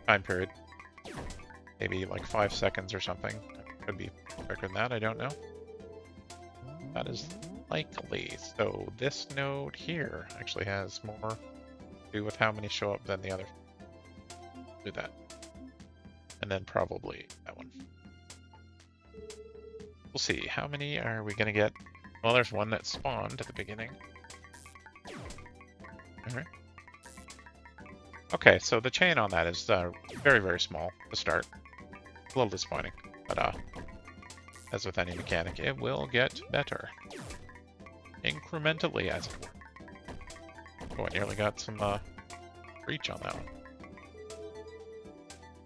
S1: time period. Maybe like 5 seconds or something. Could be quicker than that, I don't know. That is likely. So this node here actually has more to do with how many show up than the other. Do that. And then probably that one. We'll see. How many are we going to get? Well, there's one that spawned at the beginning. Alright. Okay, so the chain on that is very, very small to start. A little disappointing, but as with any mechanic, it will get better. Incrementally, as it were. Oh, I nearly got some reach on that one.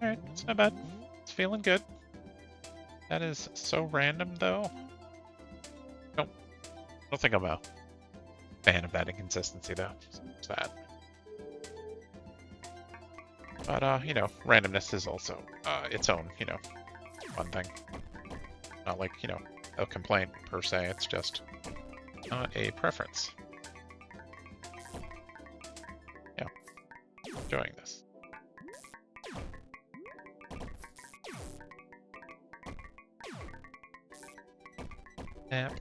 S1: Alright, it's not bad. It's feeling good. That is so random, though. Nope. I don't think I'm a fan of that inconsistency, though. It's sad. But, you know, randomness is also its own, you know, fun thing. Not like, you know, a complaint per se. It's just not a preference. Yeah. Enjoying this. Nap.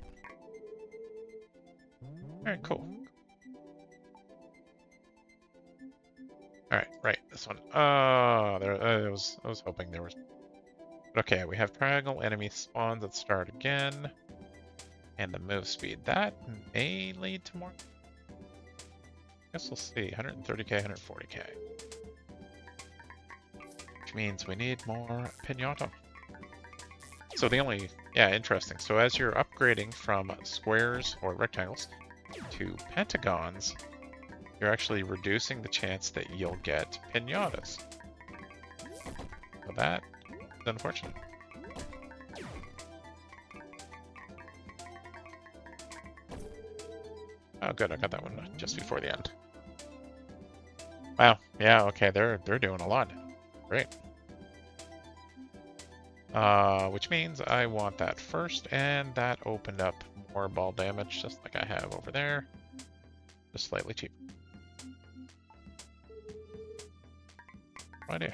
S1: Alright, cool. Alright, right, this one. There. I was hoping there was. Okay, we have triangle enemy spawns that start again, and the move speed. That may lead to more. I guess we'll see. 130k, 140k, which means we need more pinata. So the only, yeah, interesting. So as you're upgrading from squares or rectangles to pentagons, you're actually reducing the chance that you'll get pinatas. So that is unfortunate. Oh, good. I got that one just before the end. Wow. Yeah. Okay. They're doing a lot. Great. Which means I want that first, and that opened up more ball damage, just like I have over there, just slightly cheaper. No idea.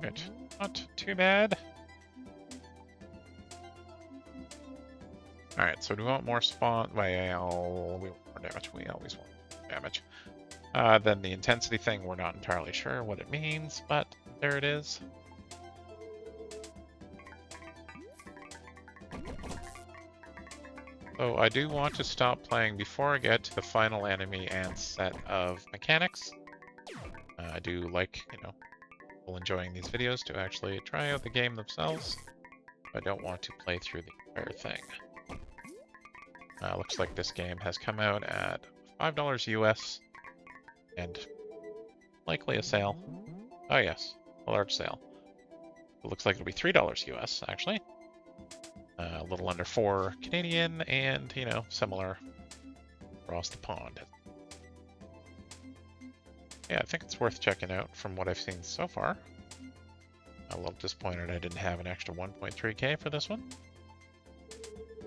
S1: Good. Not too bad. Alright, so do we want more spawn? Well, we want more damage. We always want more damage. Then the intensity thing, we're not entirely sure what it means, but there it is. So I do want to stop playing before I get to the final enemy and set of mechanics. I do like, you know, people enjoying these videos to actually try out the game themselves. I don't want to play through the entire thing. Looks like this game has come out at $5 US and likely a sale. Oh yes, a large sale. It looks like it'll be $3 US actually. A little under 4 Canadian, and you know, similar across the pond. Yeah, I think it's worth checking out from what I've seen so far. A little disappointed I didn't have an extra 1.3k for this one.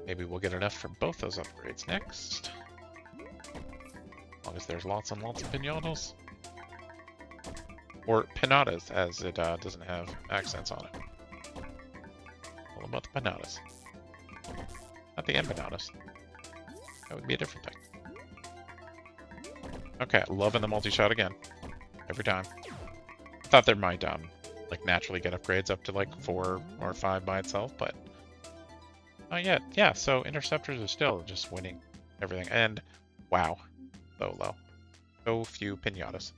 S1: Maybe we'll get enough for both those upgrades next. As long as there's lots and lots of pinatas. Or pinatas, as it doesn't have accents on it. All about the pinatas. Not the empanadas. That would be a different thing. Okay, loving the multi-shot again. Every time. I thought there might like naturally get upgrades up to like 4 or 5 by itself, but not yet. Yeah, so interceptors are still just winning everything. And wow, so low. So few pinatas.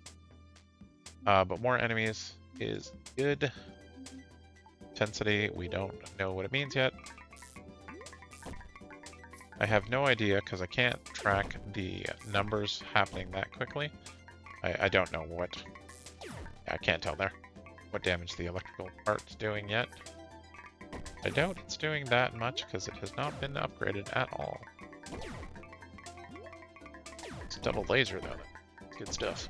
S1: But more enemies is good. Intensity, we don't know what it means yet. I have no idea because I can't track the numbers happening that quickly. I don't know what... I can't tell there what damage the electrical part's doing yet. I doubt it's doing that much because it has not been upgraded at all. It's a double laser though. That's good stuff.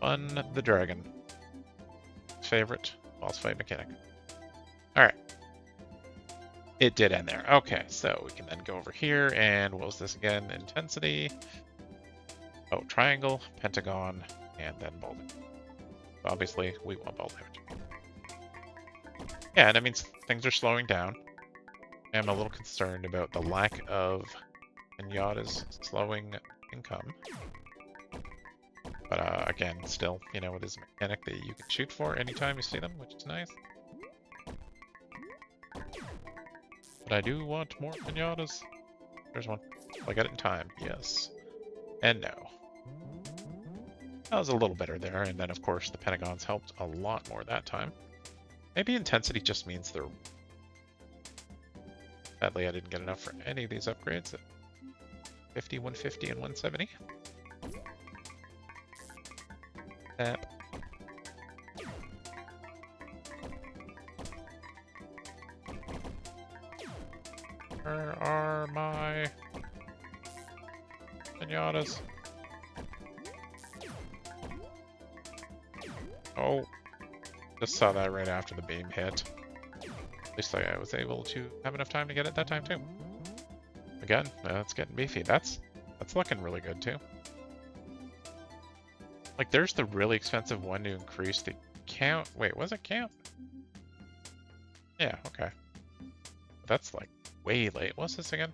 S1: Fun the dragon. Favorite boss fight mechanic. Alright. It did end there. Okay, so we can then go over here and what was this again? Intensity. Oh, triangle, pentagon, and then ball damage. Obviously, we want ball damage. Yeah, and that means things are slowing down. I'm a little concerned about the lack of pinatas slowing income. But again, still, you know, it is a mechanic that you can shoot for anytime you see them, which is nice. But I do want more pinatas. There's one. I got it in time. Yes. And no. That was a little better there, and then of course the pentagons helped a lot more that time. Maybe intensity just means they're... Sadly, I didn't get enough for any of these upgrades. 50, 150, and 170. Tap. Where are my pinatas? Oh, just saw that right after the beam hit. At least I was able to have enough time to get it that time too. Again, that's getting beefy. That's looking really good too. Like there's the really expensive one to increase the count. Wait, was it count? Yeah, okay. That's like way late. What's this again?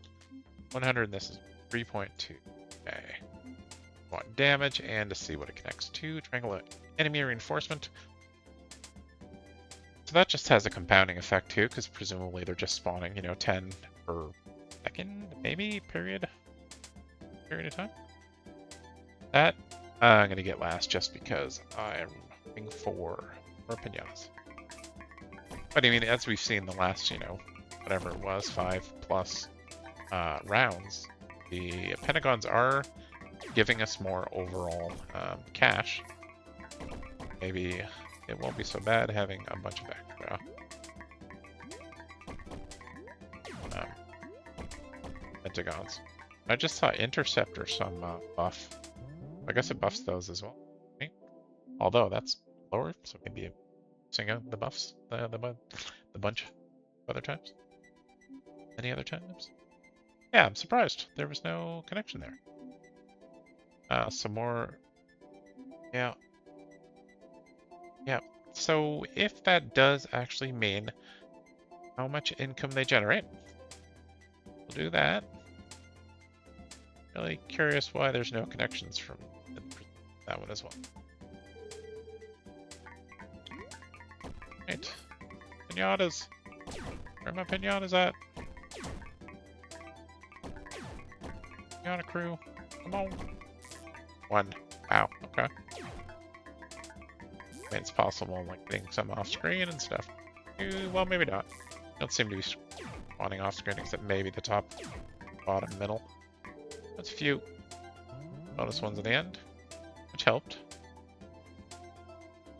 S1: 100 and this is 3.2. Okay. Want damage and to see what it connects to. Triangle enemy reinforcement. So that just has a compounding effect too, because presumably they're just spawning, you know, 10 per second, maybe, period of time. That I'm gonna get last just because I'm looking for more pinatas. But I mean, as we've seen the last, you know, whatever it was, 5+ rounds, the pentagons are giving us more overall cash. Maybe it won't be so bad having a bunch of extra pentagons. I just saw Interceptor some buff. I guess it buffs those as well. Right? Although that's lower, so maybe sing out the buffs, the bunch of other times. Any other times? Yeah, I'm surprised there was no connection there. Some more. Yeah. Yeah. So if that does actually mean how much income they generate, we'll do that. Really curious why there's no connections from that one as well. Right. Pinatas. Where are my pinatas at? Pinata crew. Come on. One. Wow. Okay. I mean, it's possible I'm like getting some off screen and stuff. Well, maybe not. Don't seem to be spawning off screen except maybe the top, bottom, middle. That's a few bonus ones at the end, which helped.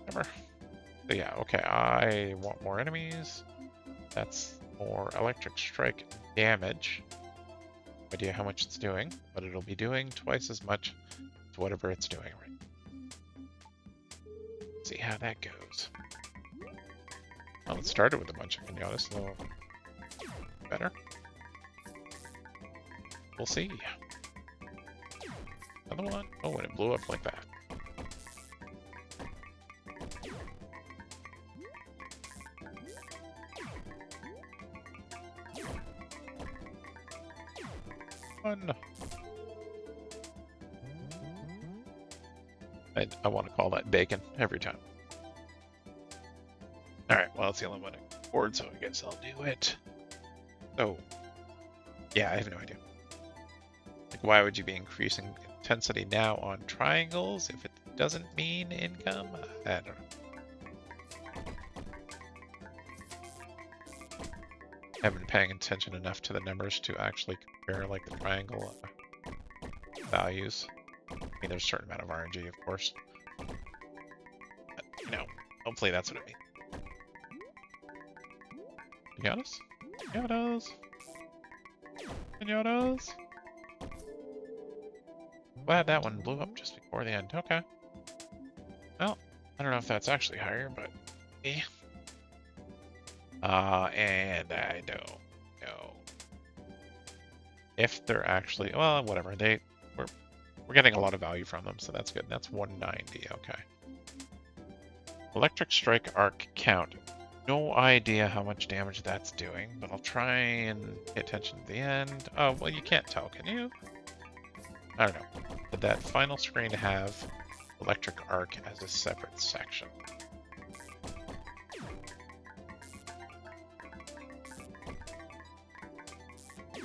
S1: Whatever. So yeah, okay, I want more enemies. That's more electric strike damage. No idea how much it's doing, but it'll be doing twice as much as whatever it's doing right now. See how that goes. Well, it started with a bunch of pinatas, so better. We'll see. Another one? Oh, and it blew up like that. One. I want to call that bacon every time. Alright, well, it's the only one I can afford, so I guess I'll do it. Oh. Yeah, I have no idea. Like, why would you be increasing intensity now on triangles if it doesn't mean income? I don't know. I haven't been paying attention enough to the numbers to actually compare like the triangle values. I mean, there's a certain amount of RNG, of course. But, you know, hopefully that's what it means. Pinatas? Pinatas? Pinatas? Glad that one blew up just before the end. Okay. Well, I don't know if that's actually higher, but yeah. And I don't know if they're actually, well, whatever. We're getting a lot of value from them, so that's good. That's 190. Okay. Electric strike arc count. No idea how much damage that's doing, but I'll try and pay attention to the end. Oh, well, you can't tell, can you? I don't know. Did that final screen have electric arc as a separate section?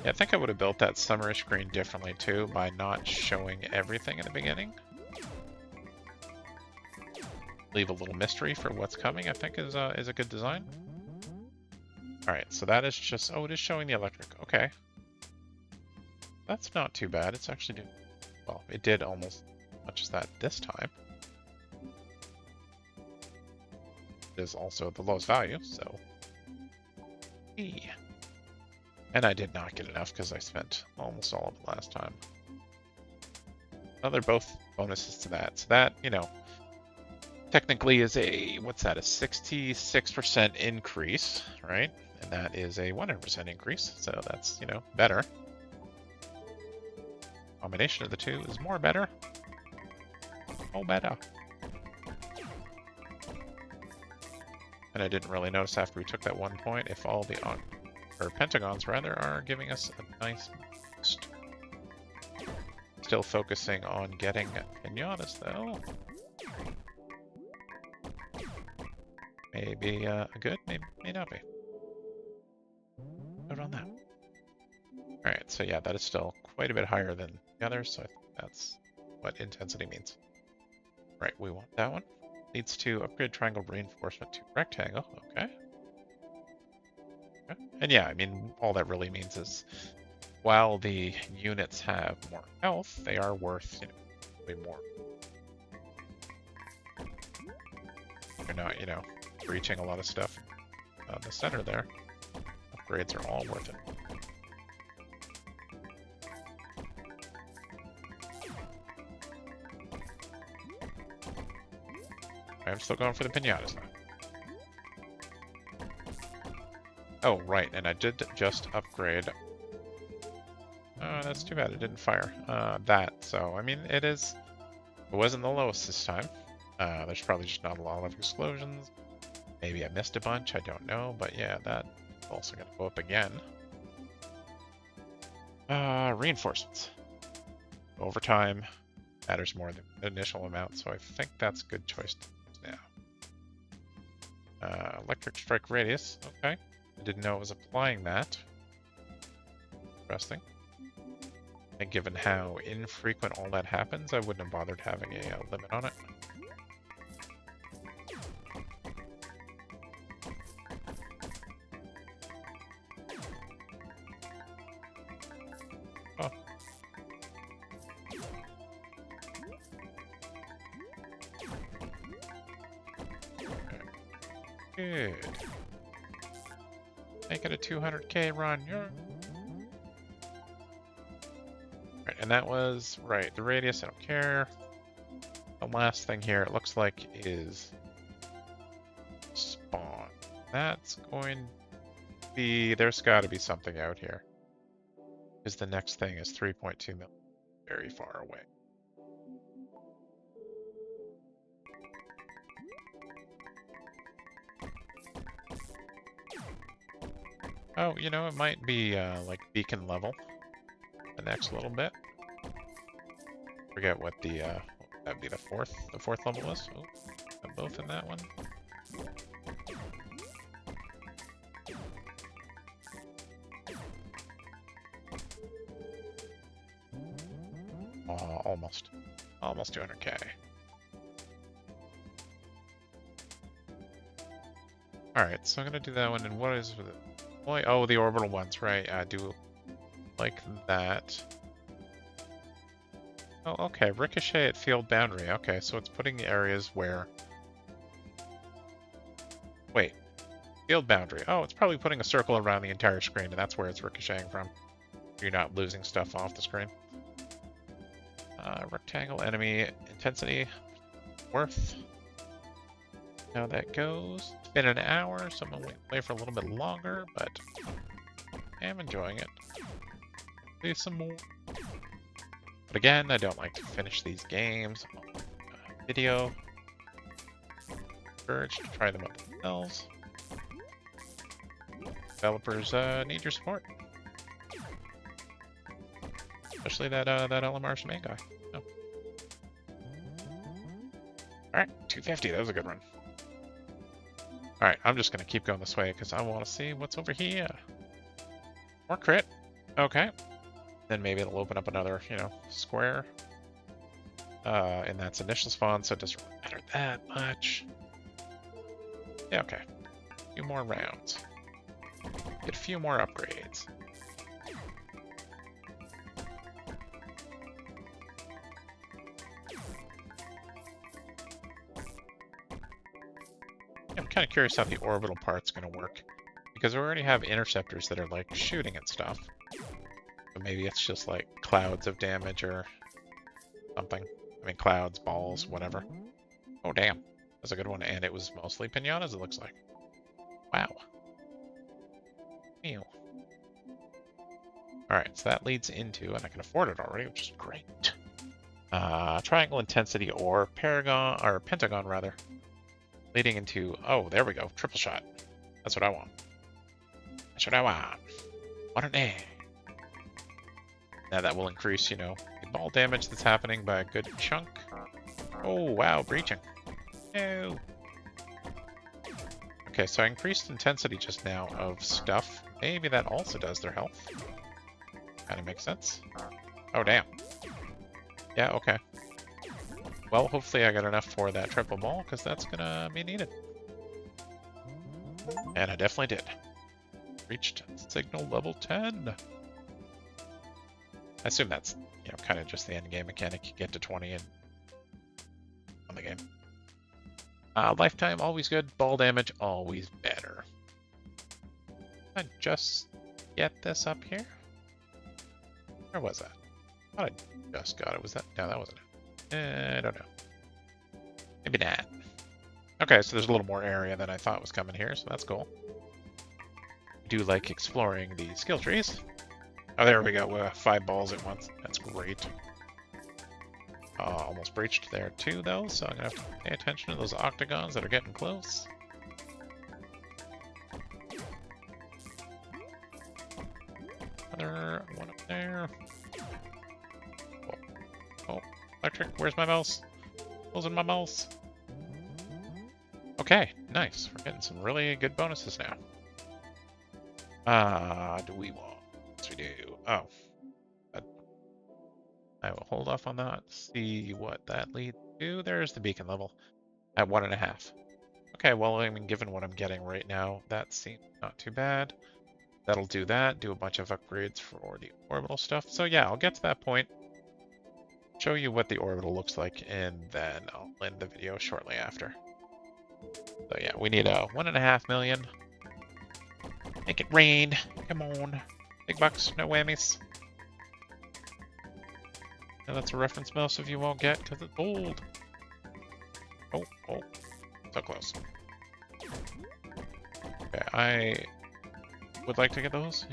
S1: Yeah, I think I would have built that summary screen differently too by not showing everything in the beginning. Leave a little mystery for what's coming, I think is a good design. All right, so that is just, oh, it is showing the electric. Okay. That's not too bad. It's actually doing, well, it did almost as much as that this time. It is also the lowest value, so. And I did not get enough because I spent almost all of it last time. Well, they're both bonuses to that. So that, you know, technically is a, what's that, a 66% increase, right? And that is a 100% increase, so that's, you know, better. Combination of the two is more better. Oh, better. And I didn't really notice after we took that 1 point if all the, or pentagons rather, are giving us a nice boost. Still focusing on getting pinatas though. Maybe good, maybe may not be. Note on that. Alright, so yeah, that is still quite a bit higher than the others, so I think that's what intensity means. Right, we want that one. Leads to upgrade triangle reinforcement to rectangle, okay. And yeah, I mean, all that really means is while the units have more health, they are worth, you know, way more. They're not, you know, breaching a lot of stuff on the center there. Upgrades are all worth it. I'm still going for the pinatas now. Oh, right, and I did just upgrade. Oh, that's too bad it didn't fire that. So, I mean, it wasn't the lowest this time. There's probably just not a lot of explosions. Maybe I missed a bunch, I don't know. But yeah, that's also going to go up again. Reinforcements. Over time matters more than the initial amount, so I think that's a good choice now. Electric strike radius, okay. I didn't know it was applying that. Interesting. And given how infrequent all that happens, I wouldn't have bothered having a limit on it. Oh. Good. Make it a 200k run. Right, and that was, right, the radius, I don't care. The last thing here, it looks like, is spawn. That's going to be, there's got to be something out here. Because the next thing is 3.2 million, very far away. Oh, you know, it might be like beacon level. The next little bit. Forget what the that'd be the fourth level is. Oh, I'm both in that one. Oh, almost 200k. All right, so I'm gonna do that one. And what is with it? Oh, the orbital ones, right? I do like that. Oh, okay. Ricochet at field boundary. Okay, so it's putting the areas where... Wait. Field boundary. Oh, it's probably putting a circle around the entire screen, and that's where it's ricocheting from. You're not losing stuff off the screen. Rectangle enemy intensity. Worth. How that goes. It's been an hour, so I'm going to play for a little bit longer, but I am enjoying it. Do some more. But again, I don't like to finish these games. Video. Urge to try them out themselves. Developers need your support. Especially that LMR main guy. Oh. Alright, 250, that was a good run. Alright, I'm just gonna keep going this way because I want to see what's over here. More crit. Okay. Then maybe it'll open up another, square. And that's initial spawn, so it doesn't really matter that much. Yeah, okay. A few more rounds. Get a few more upgrades. I'm kind of curious how the orbital part's going to work. Because we already have interceptors that are like shooting at stuff. But maybe it's just like clouds of damage or something. I mean, clouds, balls, whatever. Oh, damn. That's a good one. And it was mostly pinatas, it looks like. Wow. Ew. Alright, so that leads into, and I can afford it already, which is great. Triangle intensity or pentagon rather. Leading into, oh, there we go, triple shot. That's what I want. That's what I want. What an A. Now that will increase, the ball damage that's happening by a good chunk. Oh, wow, breaching. No. Okay, so I increased intensity just now of stuff. Maybe that also does their health. Kind of makes sense. Oh, damn. Yeah, okay. Well, hopefully I got enough for that triple ball, because that's gonna be needed. And I definitely did. Reached signal level 10. I assume that's, kind of just the end game mechanic. You get to 20 and on the game. Lifetime, always good. Ball damage, always better. I just get this up here? Where was that? I thought I just got it. Was that? No, that wasn't it. I don't know. Maybe not. Okay, so there's a little more area than I thought was coming here, so that's cool. I do like exploring the skill trees. Oh, there we go. 5 balls at once. That's great. Almost breached there too, though, so I'm going to have to pay attention to those octagons that are getting close. Another one up there. Oh, electric. Where's my mouse? Closing my mouse. Okay, nice. We're getting some really good bonuses now. Do we want? Yes, we do. Oh. I will hold off on that. See what that leads to. There's the beacon level at 1.5. Okay, well, I mean, given what I'm getting right now, that seems not too bad. That'll do that. Do a bunch of upgrades for the orbital stuff. So yeah, I'll get to that point. Show you what the orbital looks like, and then I'll end the video shortly after. So yeah, we need a 1.5 million. Make it rain. Come on. Big bucks, no whammies. And that's a reference most of you won't get because it's old. Oh, so close. Okay, I would like to get those.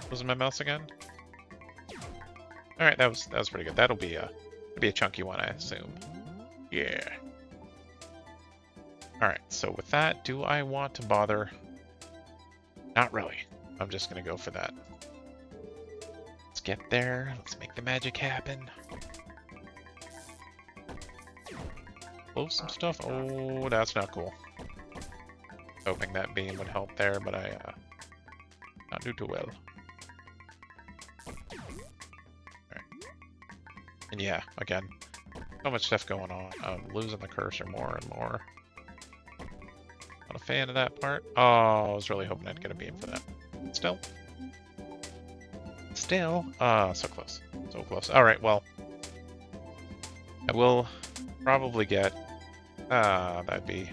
S1: Closing my mouse again. All right, that was pretty good. That'll be a chunky one, I assume. Yeah. All right, so with that, do I want to bother? Not really. I'm just gonna go for that. Let's get there. Let's make the magic happen. Close some stuff. Oh, that's not cool. Hoping that beam would help there, but I not do too well. Right. And yeah, again, so much stuff going on. I'm losing the cursor more and more. Not a fan of that part. Oh, I was really hoping I'd get a beam for that. Still, so close. So close. All right, well, I will probably get, that'd be,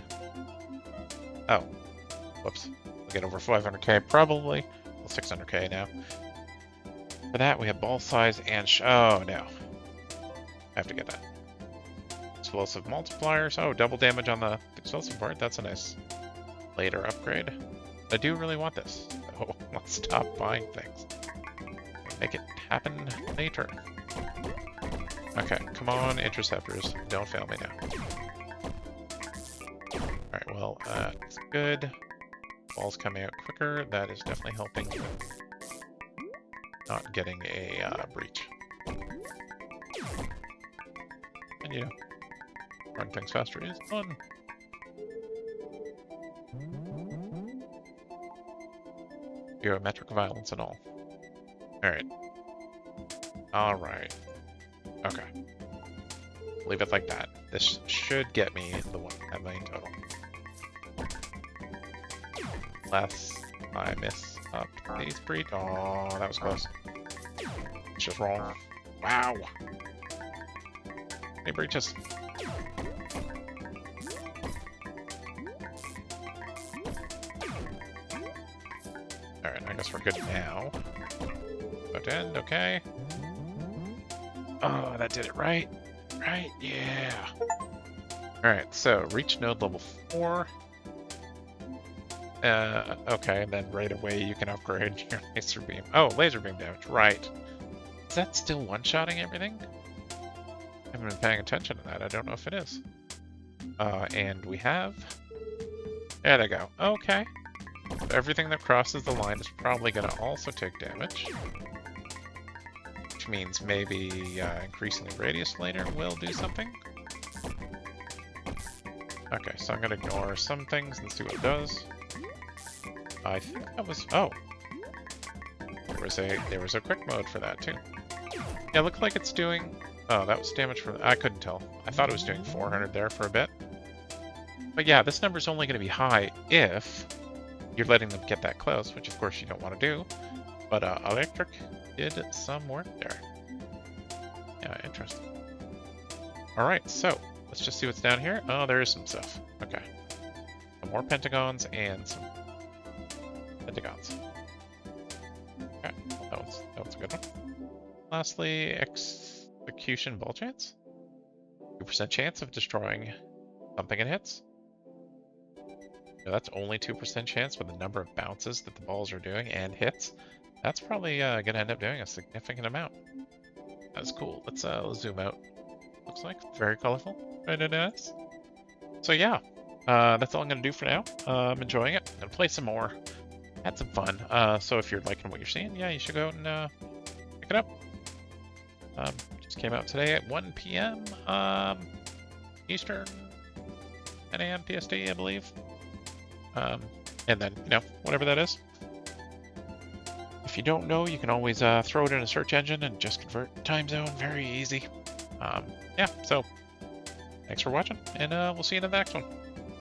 S1: oh, whoops. We'll get over 500k probably. Well, 600k now. For that, we have ball size and oh no. I have to get that. Explosive multipliers. Oh, double damage on the explosive part. That's a nice later upgrade. I do really want this. So let's stop buying things. Make it happen later. Okay, come on, interceptors. Don't fail me now. Alright, well, that's good. Ball's coming out quicker. That is definitely helping with not getting a breach. And you know, run things faster is fun. Geometric violence and all. Alright. Alright. Okay. Leave it like that. This should get me the 1 million total. Unless I miss up these breach. Oh, that was close. It's just wrong. Wow. Any breaches? Alright, I guess we're good now. But end, okay. Oh, that did it right. Right, yeah. Alright, so reach node level 4. Okay, and then right away you can upgrade your laser beam. Oh, laser beam damage, right. Is that still one-shotting everything? I haven't been paying attention to that. I don't know if it is. And we have... There they go. Okay. So everything that crosses the line is probably going to also take damage. Which means maybe increasing the radius later will do something. Okay, so I'm going to ignore some things and see what it does. I think that was... Oh! There was a quick mode for that, too. Yeah, it looked like it's doing... Oh, that was damage for... I couldn't tell. I thought it was doing 400 there for a bit. But yeah, this number's only going to be high if you're letting them get that close, which of course you don't want to do. But electric did some work there. Yeah, interesting. Alright, so let's just see what's down here. Oh, there is some stuff. Okay. Some more pentagons and some pentagons. Okay, well, that was a good one. Lastly, execution ball chance. 2% chance of destroying something it hits. So that's only 2% chance with the number of bounces that the balls are doing and hits. That's probably going to end up doing a significant amount. That's cool. Let's zoom out. Looks like very colorful. Very nice. So yeah, that's all I'm going to do for now. I'm enjoying it. I'm going to play some more. Had some fun. So if you're liking what you're seeing, yeah, you should go out and pick it up. Just came out today at 1 p.m. Eastern, 10 a.m. PST, I believe. And then, you know, whatever that is. If you don't know, you can always throw it in a search engine and just convert time zone. Very easy. Yeah, so thanks for watching, and we'll see you in the next one.